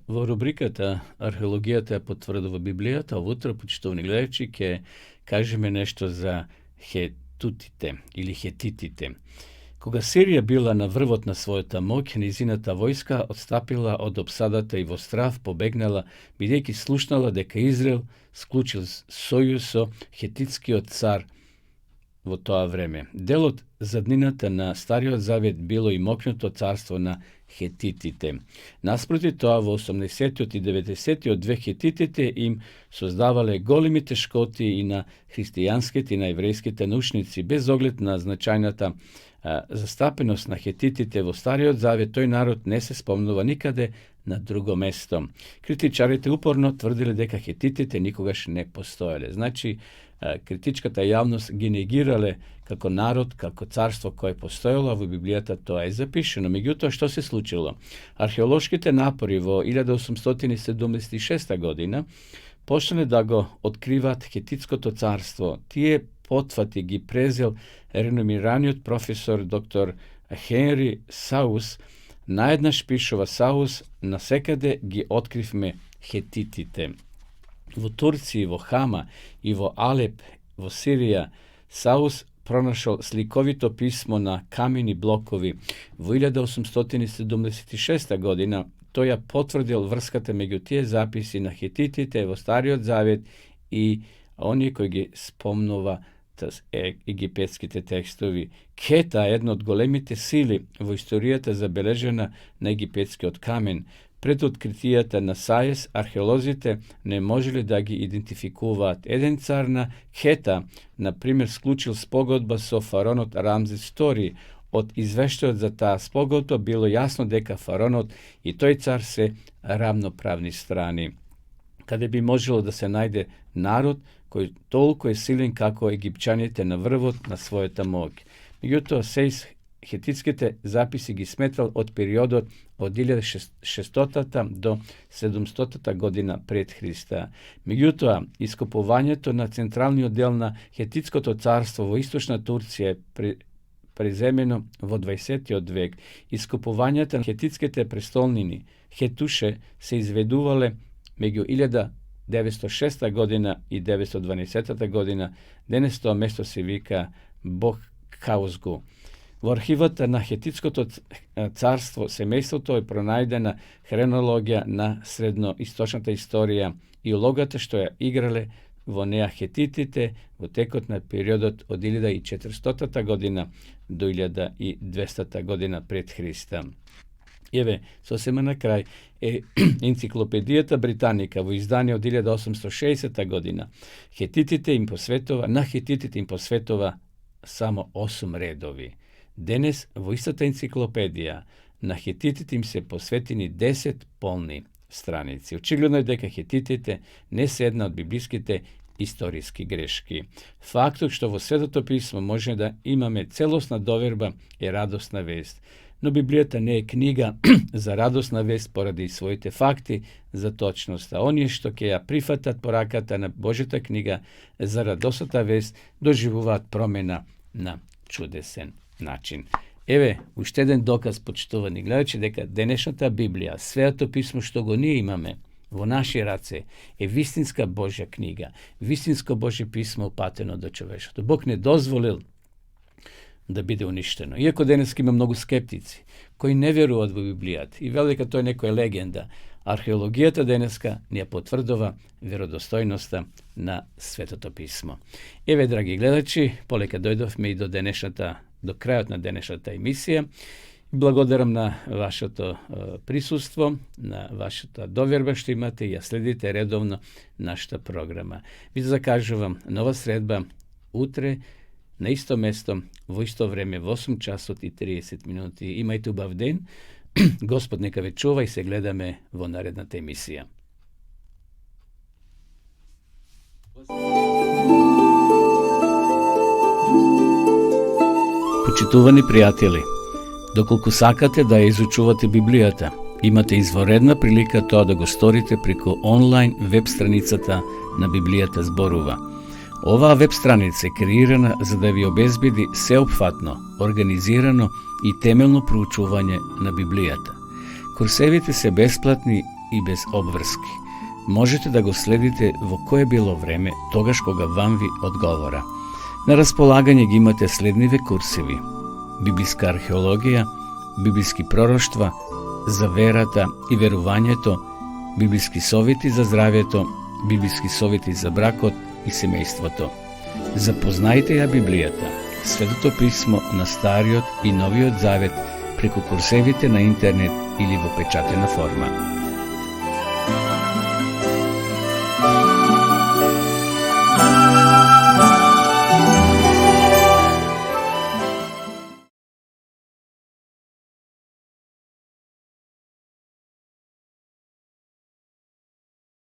Во рубриката Археологијата ја потврдува Библијата, овутро, почитувани гледачи, ќе кажеме нешто за хетутите или хетитите. Кога Сирија била на врвот на својата моќ, низината војска отстапила од обсадата и во страв побегнала, бидејќи слушнала дека Израел склучил сојуз со хетитскиот цар во тоа време. Дел од заднината на Стариот Завет било и мокното царство на хетитите. Наспроти тоа, во 80-тиот и 90-тиот век хетитите им создавале големи тешкоти и на христијанските и на еврејските научници, без оглед на значајната застапеност на хетитите во Стариот Завет. Тој народ не се спомнува никаде на друго место. Критичарите упорно тврдиле дека хетитите никогаш не постоеле. Значи, критичката јавност ги негирале како народ, како царство кое постоело, а во Библијата тоа е запишено. Меѓутоа, што се случило? Археолошките напори во 1876 година почнале да го откриваат хетитското царство. Тие потфати ги презел реномираниот професор доктор Хенри Саус. Наеднаш, пишува Саус, насекаде ги откривме хетитите. Во Турција, во Хама и во Алеп, во Сирија, Саус пронашол сликовито писмо на камени блокови. Во 1876 година тој ја потврдил врската меѓу тие записи на хетитите во Стариот Завет и оние кои ги спомнува египетските текстови. Хета е една од големите сили во историјата забележена на египетскиот камен. Пред откритијата на Саес, археолозите не можеле да ги идентификуваат. Еден цар на Хета, например, склучил спогодба со фаронот Рамзес II. Од извештајот за таа спогодба било јасно дека фаронот и тој цар се рамноправни страни. Каде би можело да се најде народ кој толку е силен како египчаните на врвот на својата моќ. Меѓутоа, Сеис хетитските записи ги сметал од периодот од 1600 до 700 година пред Христа. Меѓутоа, ископувањето на централниот дел на хетитското царство во источна Турција е преземено во 20 век. Ископувањата на хетитските престолнини Хетуше се изведувале меѓу 1906 година и 912 година. Денес тоа место се вика Бохкаузгу. Во архивата на хетитското царство семејството е пронајдена хронологија на средноисточната историја и улогата што ја играле во неа хетитите во текот на периодот од 1400 година до 1200 година пред Христа. Еве, сосема на крај е енциклопедијата Британика во издание од 1860 година. На хетитите им посветува само 8 редови. Денес во истата енциклопедија на хетитите им се посветени 10 полни страници. Очигледно е дека хетитите не се една од библиските историски грешки. Фактот што во Светото писмо може да имаме целосна доверба е радосна вест. Но Библијата не е книга за радосна вест поради своите факти за точноста. Оние што ќе ја прифатат пораката на Божјата книга за радосната вест доживуваат промена на чудесен начин. Еве, уште еден доказ, почитувани гледачи, дека денешната Библија, Светото писмо што го ние имаме во наши раце, е вистинска Божја книга, вистинско Божје писмо упатено до човештвото. Бог не дозволил да биде уништено. Иако денеска има многу скептици кои не веруваат во Библијата и велат дека тоа е некоја легенда, археологијата денеска ни ја потврдува веродостојноста на Светото писмо. Еве, драги гледачи, полека дојдовме и до крајот на денешната емисија. Благодарам на вашето присуство, на вашата доверба што имате и ја следите редовно нашата програма. Ви закажувам нова средба утре на исто место, во исто време, во 8 часот и 30 минути. Имајте убав ден. Господ нека ве чува и се гледаме во наредната емисија. Почитувани пријатели, доколку сакате да ја изучувате Библијата, имате изворедна прилика тоа да го сторите преку онлайн веб страницата на Библијата зборува. Оваа веб страница е креирана за да ви обезбеди сеопфатно, организирано и темелно проучување на Библијата. Курсевите се бесплатни и без обврски. Можете да го следите во кое било време, тогаш кога вам ви одговора. На располагање ги имате следниве курсиви: библиска археологија, библиски пророштва, за верата и верувањето, библиски совети за здравјето, библиски совети за бракот и семејството. Запознајте ја Библијата, Светото писмо на Стариот и Новиот Завет преку курсевите на интернет или во печатена форма.